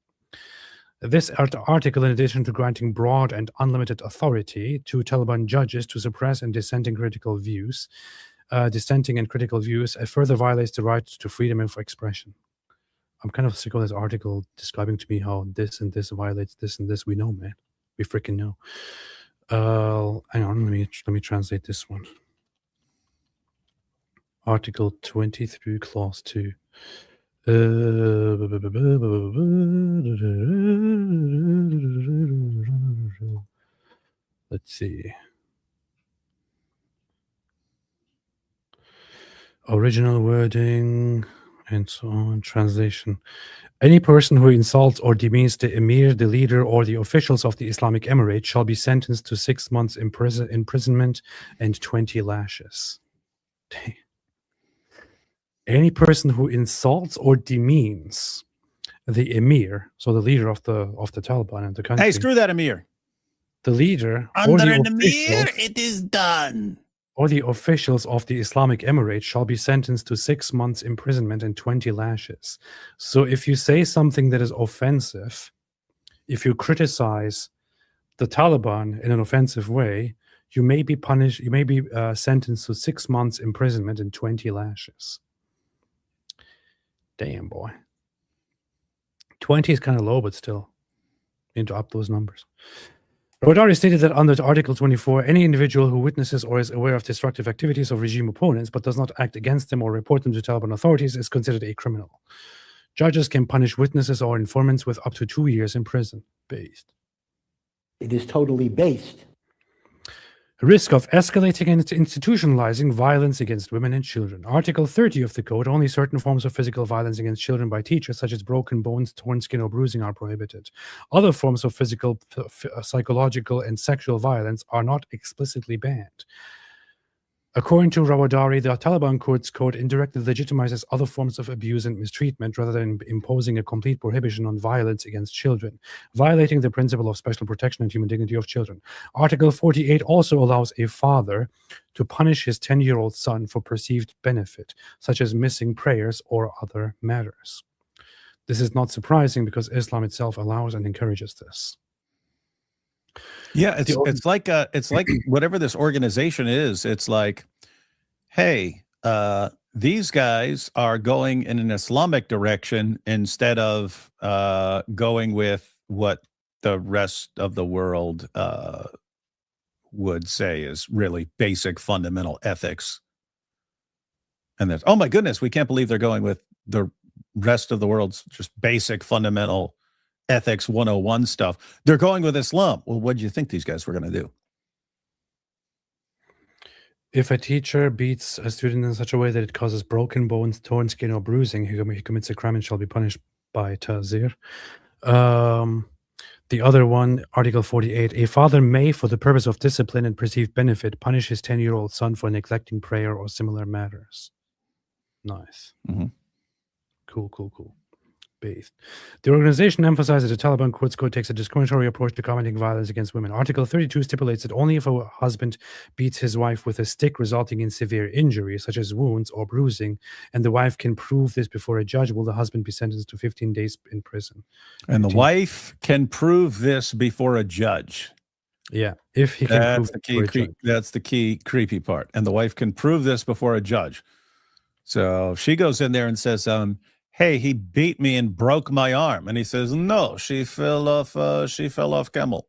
This article, in addition to granting broad and unlimited authority to Taliban judges to suppress and dissenting and critical views, further violates the right to freedom of expression. I'm kind of sick of this article describing to me how this and this violates this and this. We know, man. We freaking know. Hang on, let me translate this one. Article 23, Clause 2. Let's see. Original wording and so on. Translation. Any person who insults or demeans the emir, the leader, or the officials of the Islamic Emirate shall be sentenced to 6 months imprisonment and 20 lashes. Dang. Any person who insults or demeans the emir, so the leader of the Taliban in the country. Hey, screw that emir. The leader under an emir, it is done. Or the officials of the Islamic Emirate shall be sentenced to 6 months imprisonment and 20 lashes. So if you say something that is offensive, if you criticize the Taliban in an offensive way, you may be punished. You may be sentenced to 6 months imprisonment and 20 lashes. Damn, boy. 20 is kind of low, but still, need to up those numbers. Rawadari stated that under Article 24, any individual who witnesses or is aware of destructive activities of regime opponents but does not act against them or report them to Taliban authorities is considered a criminal. Judges can punish witnesses or informants with up to 2 years in prison. Based. It is totally based. Risk of escalating and institutionalizing violence against women and children. Article 30 of the code, only certain forms of physical violence against children by teachers, such as broken bones, torn skin, or bruising, are prohibited. Other forms of physical, psychological, and sexual violence are not explicitly banned. According to Rawadari, the Taliban court's code indirectly legitimizes other forms of abuse and mistreatment rather than imposing a complete prohibition on violence against children, violating the principle of special protection and human dignity of children. Article 48 also allows a father to punish his 10-year-old son for perceived benefit, such as missing prayers or other matters. This is not surprising because Islam itself allows and encourages this. Yeah, it's like whatever this organization is, it's like, hey, these guys are going in an Islamic direction instead of going with what the rest of the world would say is really basic fundamental ethics. And that's, oh my goodness, we can't believe they're going with the rest of the world's just basic fundamental ethics 101 stuff. They're going with Islam. Well, what do you think these guys were going to do? If a teacher beats a student in such a way that it causes broken bones, torn skin, or bruising, he commits a crime and shall be punished by ta'zir. The other one, Article 48, a father may, for the purpose of discipline and perceived benefit, punish his 10-year-old son for neglecting prayer or similar matters. Nice. Mm-hmm. Cool, cool, cool. bathed. The organization emphasizes the Taliban Courts Code takes a discriminatory approach to combating violence against women. Article 32 stipulates that only if a husband beats his wife with a stick resulting in severe injury, such as wounds or bruising, and the wife can prove this before a judge, will the husband be sentenced to 15 days in prison. And the wife can prove this before a judge. Yeah, if he can prove that's the key creepy part. And the wife can prove this before a judge. So she goes in there and says, hey, he beat me and broke my arm. And he says, no, she fell off camel.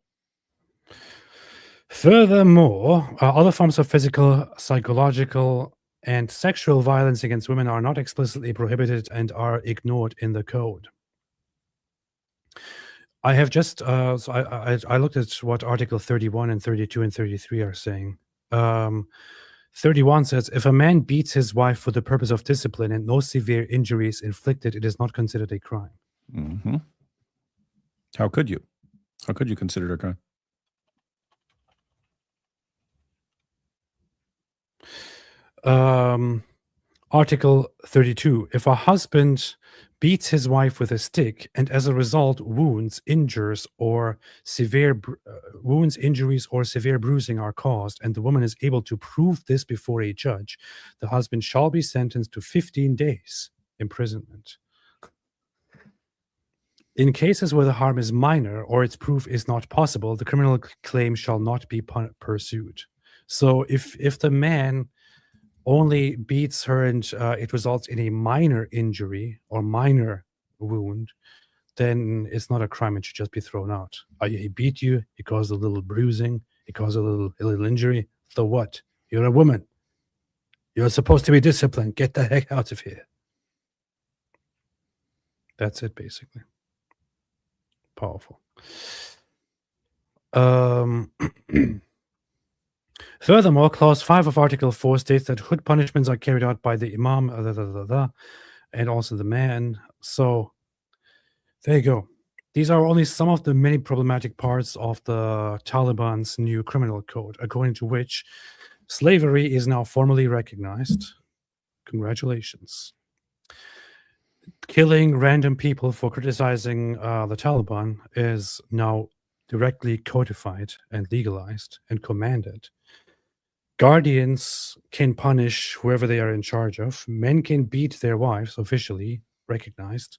Furthermore, other forms of physical, psychological, and sexual violence against women are not explicitly prohibited and are ignored in the code. I have just, I looked at what Article 31 and 32 and 33 are saying. 31 says, if a man beats his wife for the purpose of discipline and no severe injury is inflicted, it is not considered a crime. Mm-hmm. How could you? How could you consider it a crime? Article 32, if a husband beats his wife with a stick and as a result wounds, injuries, or severe bruising are caused, and the woman is able to prove this before a judge, the husband shall be sentenced to 15 days imprisonment. In cases where the harm is minor or its proof is not possible, the criminal claim shall not be pursued. So if the man only beats her and it results in a minor injury or minor wound, then it's not a crime. It should just be thrown out. He beat you, he caused a little bruising, he caused a little injury. So what? You're a woman. You're supposed to be disciplined. Get the heck out of here. That's it, basically. Powerful. Furthermore, Clause 5 of Article 4 states that hood punishments are carried out by the imam, and also the man. So, there you go. These are only some of the many problematic parts of the Taliban's new criminal code, according to which slavery is now formally recognized. Congratulations. Killing random people for criticizing the Taliban is now directly codified and legalized and commanded. Guardians can punish whoever they are in charge of. Men can beat their wives, officially recognized.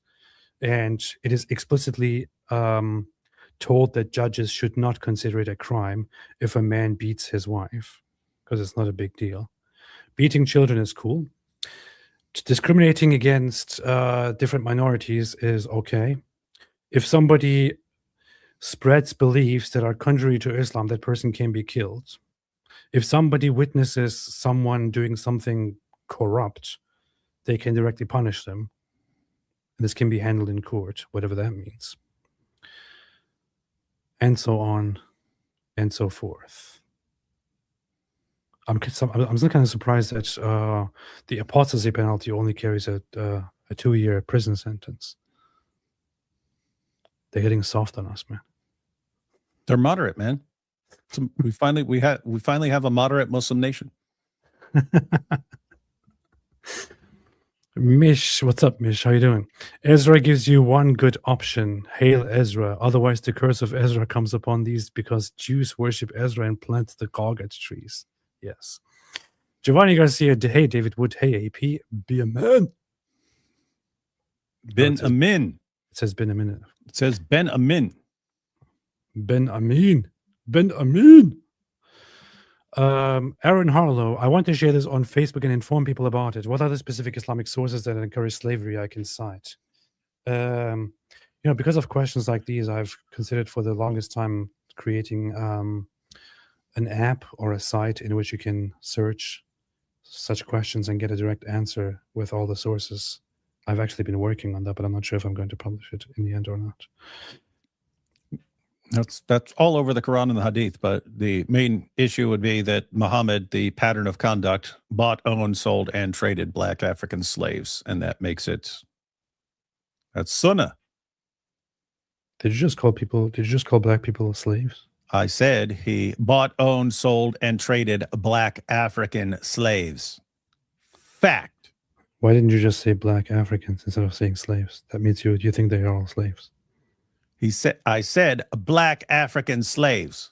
And it is explicitly told that judges should not consider it a crime if a man beats his wife, because it's not a big deal. Beating children is cool. Discriminating against different minorities is okay. If somebody spreads beliefs that are contrary to Islam, that person can be killed. If somebody witnesses someone doing something corrupt, they can directly punish them. This can be handled in court, whatever that means. And so on and so forth. I'm still kind of surprised that the apostasy penalty only carries a 2-year prison sentence. They're getting soft on us, man. They're moderate, man. So we finally have a moderate Muslim nation. Mish, what's up, Mish? How you doing? Ezra gives you one good option. Hail Ezra. Otherwise, the curse of Ezra comes upon these because Jews worship Ezra and plant the Gog trees. Yes. Giovanni Garcia. Hey, David Wood. Hey, AP. Be a man. Ben Amin. It says Ben Amin. It says Ben Amin. Ben Amin. Ben Amin. Aaron Harlow, I want to share this on Facebook and inform people about it. What are the specific Islamic sources that encourage slavery I can cite? Because of questions like these, I've considered for the longest time creating an app or a site in which you can search such questions and get a direct answer with all the sources. I've actually been working on that, but I'm not sure if I'm going to publish it in the end or not. That's all over the Quran and the Hadith, but the main issue would be that Muhammad, the pattern of conduct, bought, owned, sold, and traded black African slaves, and that's sunnah. Did you just call black people slaves? I said he bought, owned, sold, and traded black African slaves. Fact. Why didn't you just say black Africans instead of saying slaves? That means you think they are all slaves. I said black African slaves.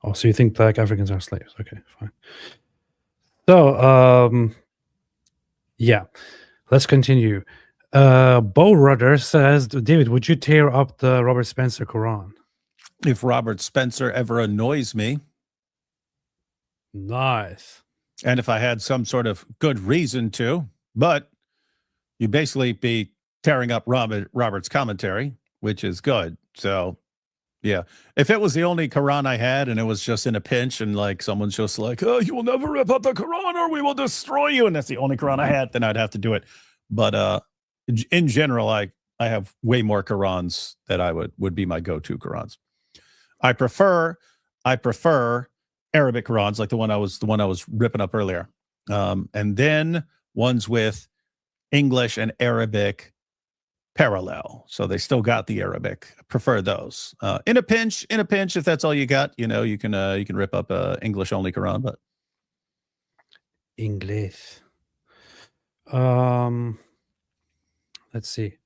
Oh, so you think black Africans are slaves? Okay, fine. So, yeah, let's continue. Bo Rudder says, David, would you tear up the Robert Spencer Quran? If Robert Spencer ever annoys me, Nice. and if I had some sort of good reason to, but you basically be tearing up Robert's commentary, which is good. So, yeah, if it was the only Quran I had and it was just in a pinch and like someone's just like, oh, you will never rip up the Quran or we will destroy you, and that's the only Quran I had, then I'd have to do it. But in general, I have way more Qurans that I would be my go-to Qurans. I prefer Arabic Qurans, like the one I was ripping up earlier, and then ones with English and Arabic parallel, so they still got the Arabic. I prefer those. In a pinch, if that's all you got, you can rip up a English only Quran, but English. Let's see.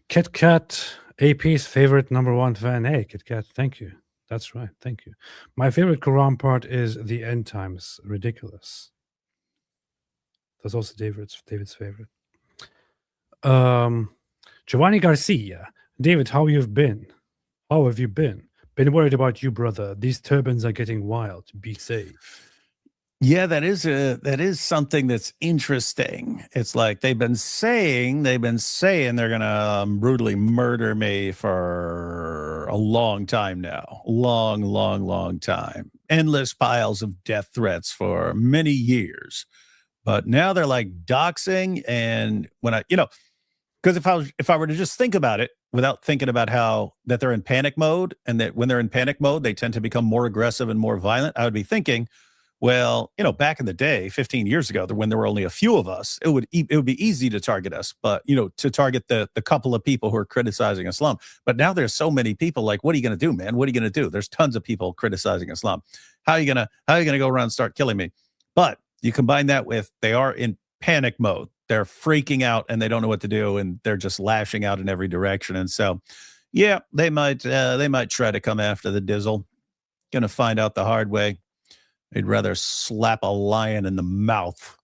Kit Kat, AP's favorite #1 fan. Hey, Kit Kat, thank you. That's right, thank you. My favorite Quran part is the end times. Ridiculous. That's also David's favorite. Giovanni Garcia. David, how you've been? How have you been? Been worried about you, brother. These turbans are getting wild. Be safe. yeah, that is something that's interesting. It's like they've been saying they're gonna brutally murder me for a long time now. Long time. Endless piles of death threats for many years. But now they're like doxing, and when because if I were to just think about it without thinking about how that they're in panic mode, and that when they're in panic mode, they tend to become more aggressive and more violent, I would be thinking, well, back in the day, 15 years ago, when there were only a few of us, it would be easy to target us, but to target the couple of people who are criticizing Islam. But now there's so many people. Like, what are you going to do, man? What are you going to do? There's tons of people criticizing Islam. How are you gonna go around and start killing me? But you combine that with they are in panic mode. They're freaking out and they don't know what to do, and they're just lashing out in every direction. And so, yeah, they might try to come after the Dizzle. Going to find out the hard way. They'd rather slap a lion in the mouth.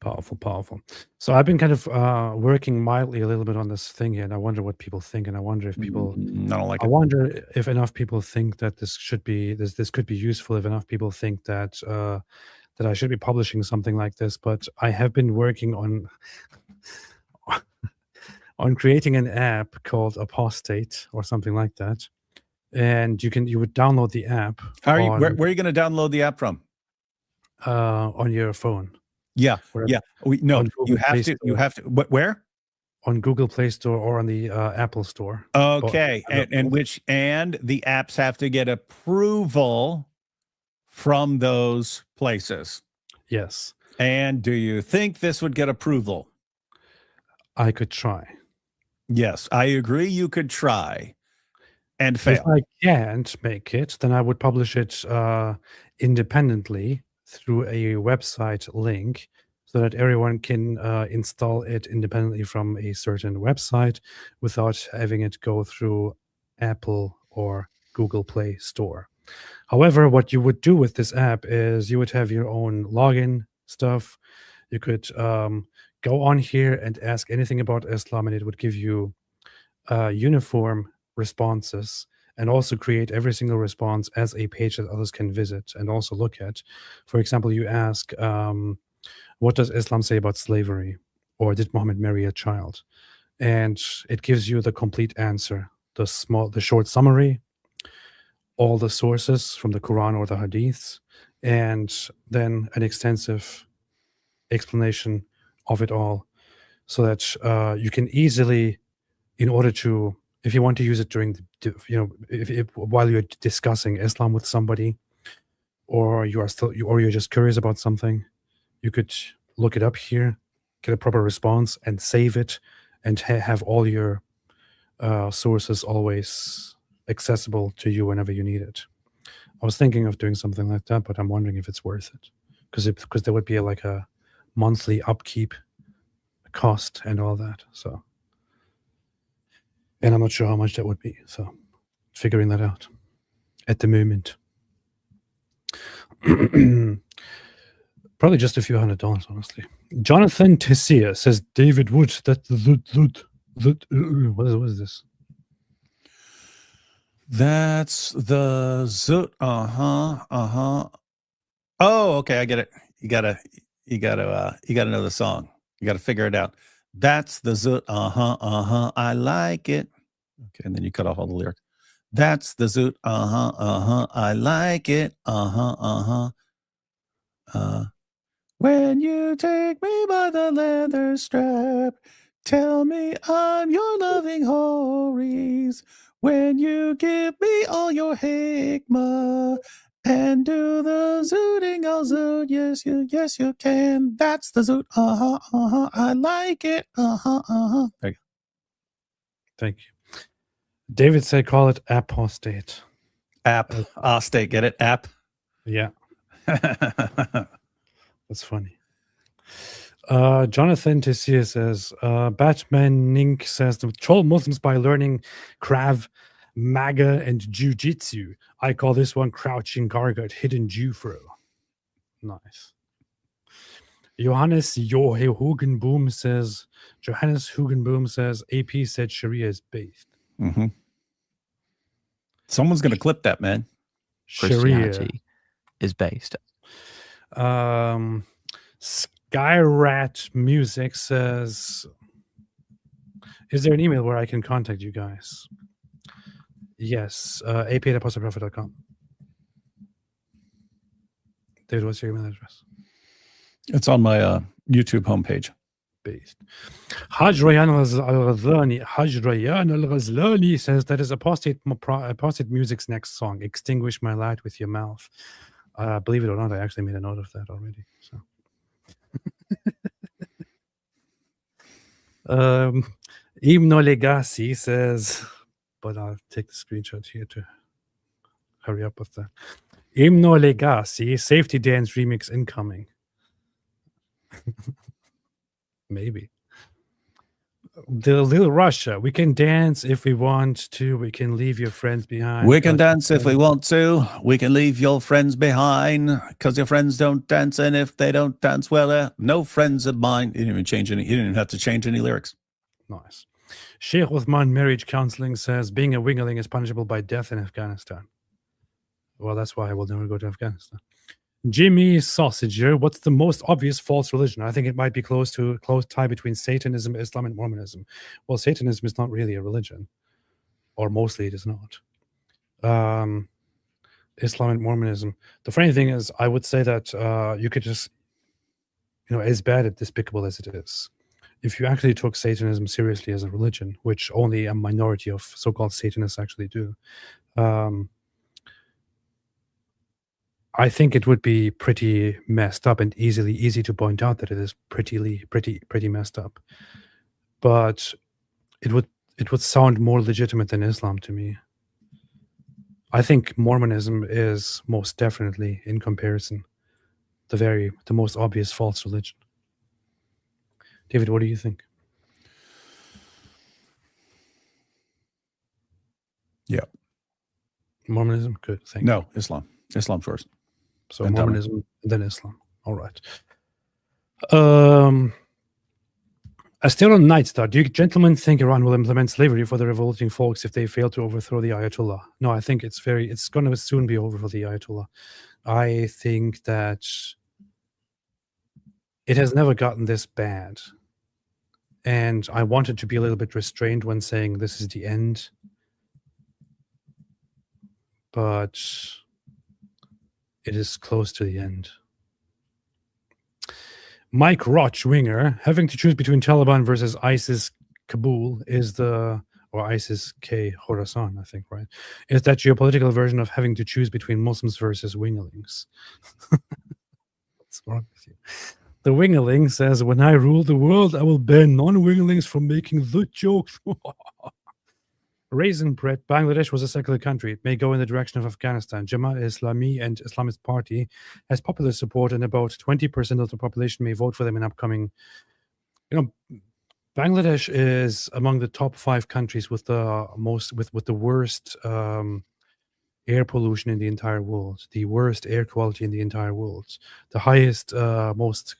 Powerful. So I've been kind of working mildly a little bit on this thing here, and I wonder what people think, and I wonder if people. I don't like it. I wonder if enough people think that this could be useful. If enough people think that that I should be publishing something like this, but I have been working on on creating an app called Apostate or something like that. And you would download the app. How are you? Where are you going to download the app from? On your phone. Yeah. No, you have to. You have to. Where? On Google Play Store or on the Apple Store. Okay, and the apps have to get approval from those places. Yes. And do you think this would get approval? I could try. Yes, I agree. You could try. And fail. If I can't make it, then I would publish it independently through a website link so that everyone can install it independently from a certain website without having it go through Apple or Google Play Store. However, what you would do with this app is you would have your own login stuff. You could go on here and ask anything about Islam, and it would give you uniform responses, and also create every single response as a page that others can visit and also look at. For example, you ask, what does Islam say about slavery? Or did Muhammad marry a child? And it gives you the complete answer, the short summary, all the sources from the Quran or the Hadiths, and then an extensive explanation of it all, so that you can easily, in order to, if you want to use it during while you're discussing Islam with somebody, or you're just curious about something, you could look it up here, get a proper response, and save it, and have all your sources always accessible to you whenever you need it. I was thinking of doing something like that, but I'm wondering if it's worth it. because there would be like a monthly upkeep cost and all that. So, and I'm not sure how much that would be. So, figuring that out at the moment. Probably just a few $100, honestly. Jonathan Tessier says David Wood. What is this? That's the zoot. Oh, okay, I get it. You gotta know the song. You gotta figure it out. That's the zoot. I like it. Okay, and then you cut off all the lyrics. That's the zoot. I like it. When you take me by the leather strap, tell me I'm your loving Hories. When you give me all your hikmah and do the zooting, I'll zoot. Yes, you can. That's the zoot. I like it. There you go. Thank you. David said, call it apostate. Apostate, get it? App. Yeah. That's funny. Jonathan Tessier says, Batman Nink says, to troll Muslims by learning Krav Maga and Jiu-Jitsu. I call this one crouching gargot, hidden Jew throw. Nice. Johannes Hugenboom says, AP said Sharia is based. Mm-hmm. Someone's going to clip that, man. Christianity is based. Skyrat Music says, is there an email where I can contact you guys? Yes, ap@apostateprophet.com. David, what's your email address? It's on my YouTube homepage. Based. Haj Rayan al-Ghazlani says that is Apostate Music's next song, Extinguish My Light with Your Mouth. Believe it or not, I actually made a note of that already. So, Imno Legacy says, but I'll take the screenshot here to hurry up with that. Imno Legacy, Safety Dance remix incoming. Maybe. The Little Russia, we can dance if we want to. We can leave your friends behind. We can dance if we want to. We can leave your friends behind because your friends don't dance. And if they don't dance, well, they're no friends of mine. He didn't even change any. He didn't even have to change any lyrics. Nice. Sheikh Uthman Marriage Counseling says being a wingerling is punishable by death in Afghanistan. Well, that's why I will never go to Afghanistan. Jimmy Sausager, what's the most obvious false religion? I think it might be close tie between Satanism, Islam, and Mormonism. Well, Satanism is not really a religion, or mostly it is not. Islam and Mormonism. The funny thing is, I would say that you could just, as bad and despicable as it is, if you actually took Satanism seriously as a religion, which only a minority of so-called Satanists actually do, I think it would be pretty messed up and easy to point out that it is pretty messed up. But it would sound more legitimate than Islam to me. I think Mormonism is most definitely, in comparison, the most obvious false religion. David, what do you think? Yeah. Mormonism? Good. Thank you. No, Islam. Islam first. So and Mormonism, and then Islam. All right. Astero Nightstar, do you gentlemen think Iran will implement slavery for the revolting folks if they fail to overthrow the Ayatollah? No, I think it's going to soon be over for the Ayatollah. I think that it has never gotten this bad. And I wanted to be a little bit restrained when saying this is the end. But it is close to the end. Mike Rochwinger, having to choose between Taliban versus ISIS Kabul or ISIS K Khorasan, I think, right? Is that geopolitical version of having to choose between Muslims versus winglings? What's wrong with you? The wingling says, when I rule the world, I will ban non-winglings from making the jokes. Raisin bread. Bangladesh was a secular country. It may go in the direction of Afghanistan. Jamaat-e-Islami and Islamist Party has popular support, and about 20% of the population may vote for them in upcoming. Bangladesh is among the top 5 countries with the with the worst air pollution in the entire world, the worst air quality in the entire world, the highest, most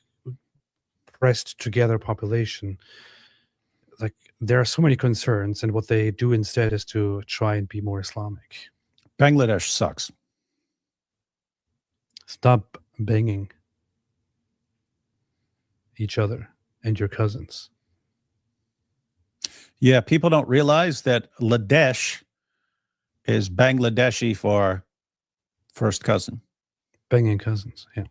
pressed together population. Like, there are so many concerns, and what they do instead is to try and be more Islamic. Bangladesh sucks. Stop banging each other and your cousins. Yeah, people don't realize that Ladesh is Bangladeshi for first cousin. Banging cousins, yeah.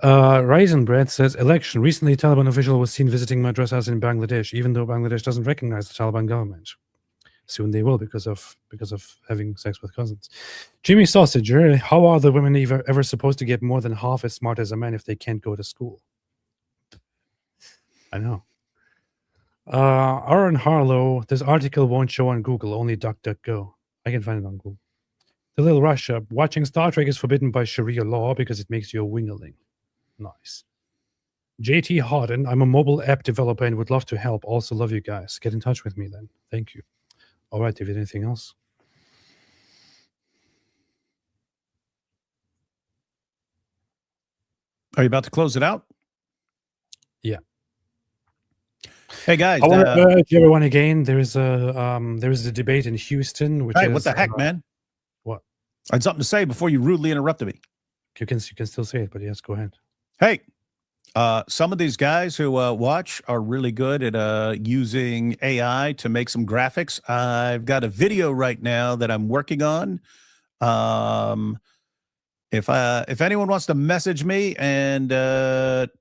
Raisin Bread says, election. Recently, a Taliban official was seen visiting madrasas in Bangladesh, even though Bangladesh doesn't recognize the Taliban government. Soon they will, because of having sex with cousins. Jimmy Sausager, how are the women ever supposed to get more than half as smart as a man if they can't go to school? I know. Aaron Harlow, this article won't show on Google, only DuckDuckGo. I can find it on Google. The Little Russia, watching Star Trek is forbidden by Sharia law because it makes you a wingerling. Nice. JT Harden, I'm a mobile app developer and would love to help. Also love you guys. Get in touch with me then. Thank you. All right, David, anything else? Are you about to close it out? Yeah. Hey guys, I want to urge everyone again. There is a debate in Houston, which is what the heck, man? What? I had something to say before you rudely interrupted me. You can still say it, but yes, go ahead. Hey, some of these guys who watch are really good at using AI to make some graphics. I've got a video right now that I'm working on. If anyone wants to message me and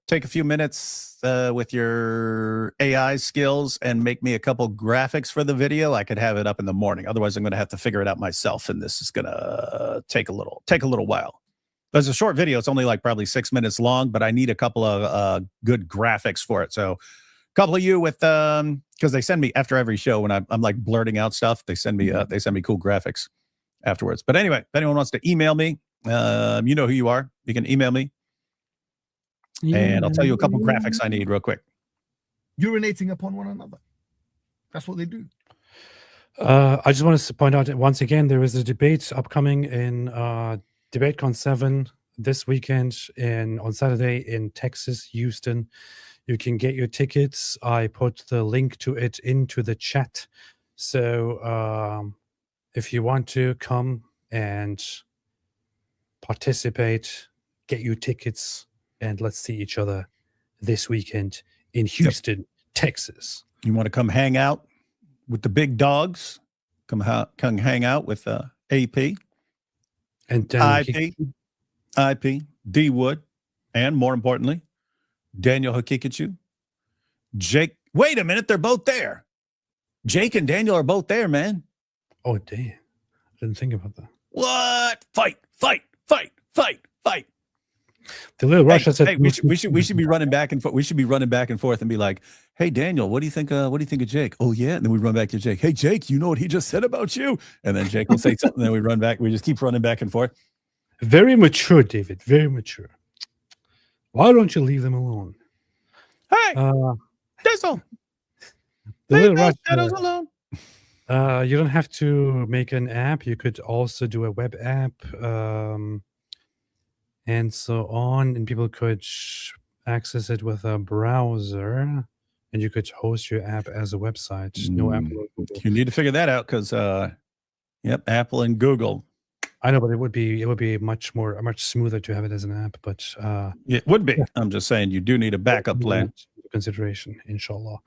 take a few minutes with your AI skills and make me a couple graphics for the video, I could have it up in the morning. Otherwise, I'm going to have to figure it out myself, and this is going to take a little while. There's a short video. It's only like probably 6 minutes long, but I need a couple of good graphics for it. So a couple of you with because they send me after every show when I'm like blurting out stuff, they send me cool graphics afterwards. But anyway, if anyone wants to email me, you know who you are. You can email me, and I'll tell you a couple graphics I need real quick. Urinating upon one another. That's what they do. I just want to point out that once again, there is a debate upcoming in DebateCon 7 this weekend on Saturday in Texas, Houston. You can get your tickets. I put the link to it into the chat. So if you want to come and participate, get your tickets, and let's see each other this weekend in Houston, Texas. You want to come hang out with the big dogs? Come hang out with AP and IP, D Wood, and more importantly, Daniel Hakikachu, Jake. Wait a minute, they're both there. Jake and Daniel are both there, man. Oh, damn. I didn't think about that. What? Fight. The Little Russia said, "Hey, we should be running back and forth. We should be running back and forth and be like, hey, Daniel, what do you think? What do you think of Jake? Oh yeah." And then we run back to Jake. Hey, Jake, you know what he just said about you? And then Jake will say something. Then we run back. We just keep running back and forth. Very mature, David. Very mature. Why don't you leave them alone? Hey, that's all. The Little Russia alone. You don't have to make an app. You could also do a web app. And so on, and people could access it with a browser, and you could host your app as a website. No Apple or Google. You need to figure that out because, Apple and Google. I know, but it would be much smoother to have it as an app. But it would be. I'm just saying you do need a backup plan. Consideration, inshallah.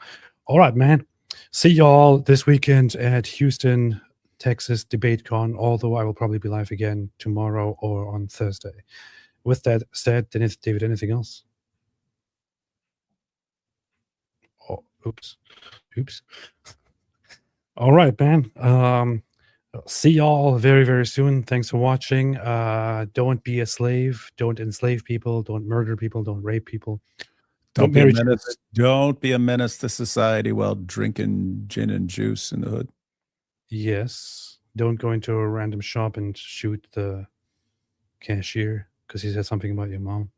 All right, man. See y'all this weekend at Houston, Texas DebateCon. Although I will probably be live again tomorrow or on Thursday. With that said, David, anything else? Oh, oops. All right, man. See y'all very, very soon. Thanks for watching. Don't be a slave. Don't enslave people. Don't murder people. Don't rape people. Don't be a menace. Don't be a menace to society while drinking gin and juice in the hood. Yes. Don't go into a random shop and shoot the cashier because he said something about your mom.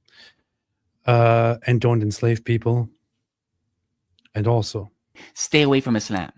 And don't enslave people. And also, stay away from Islam.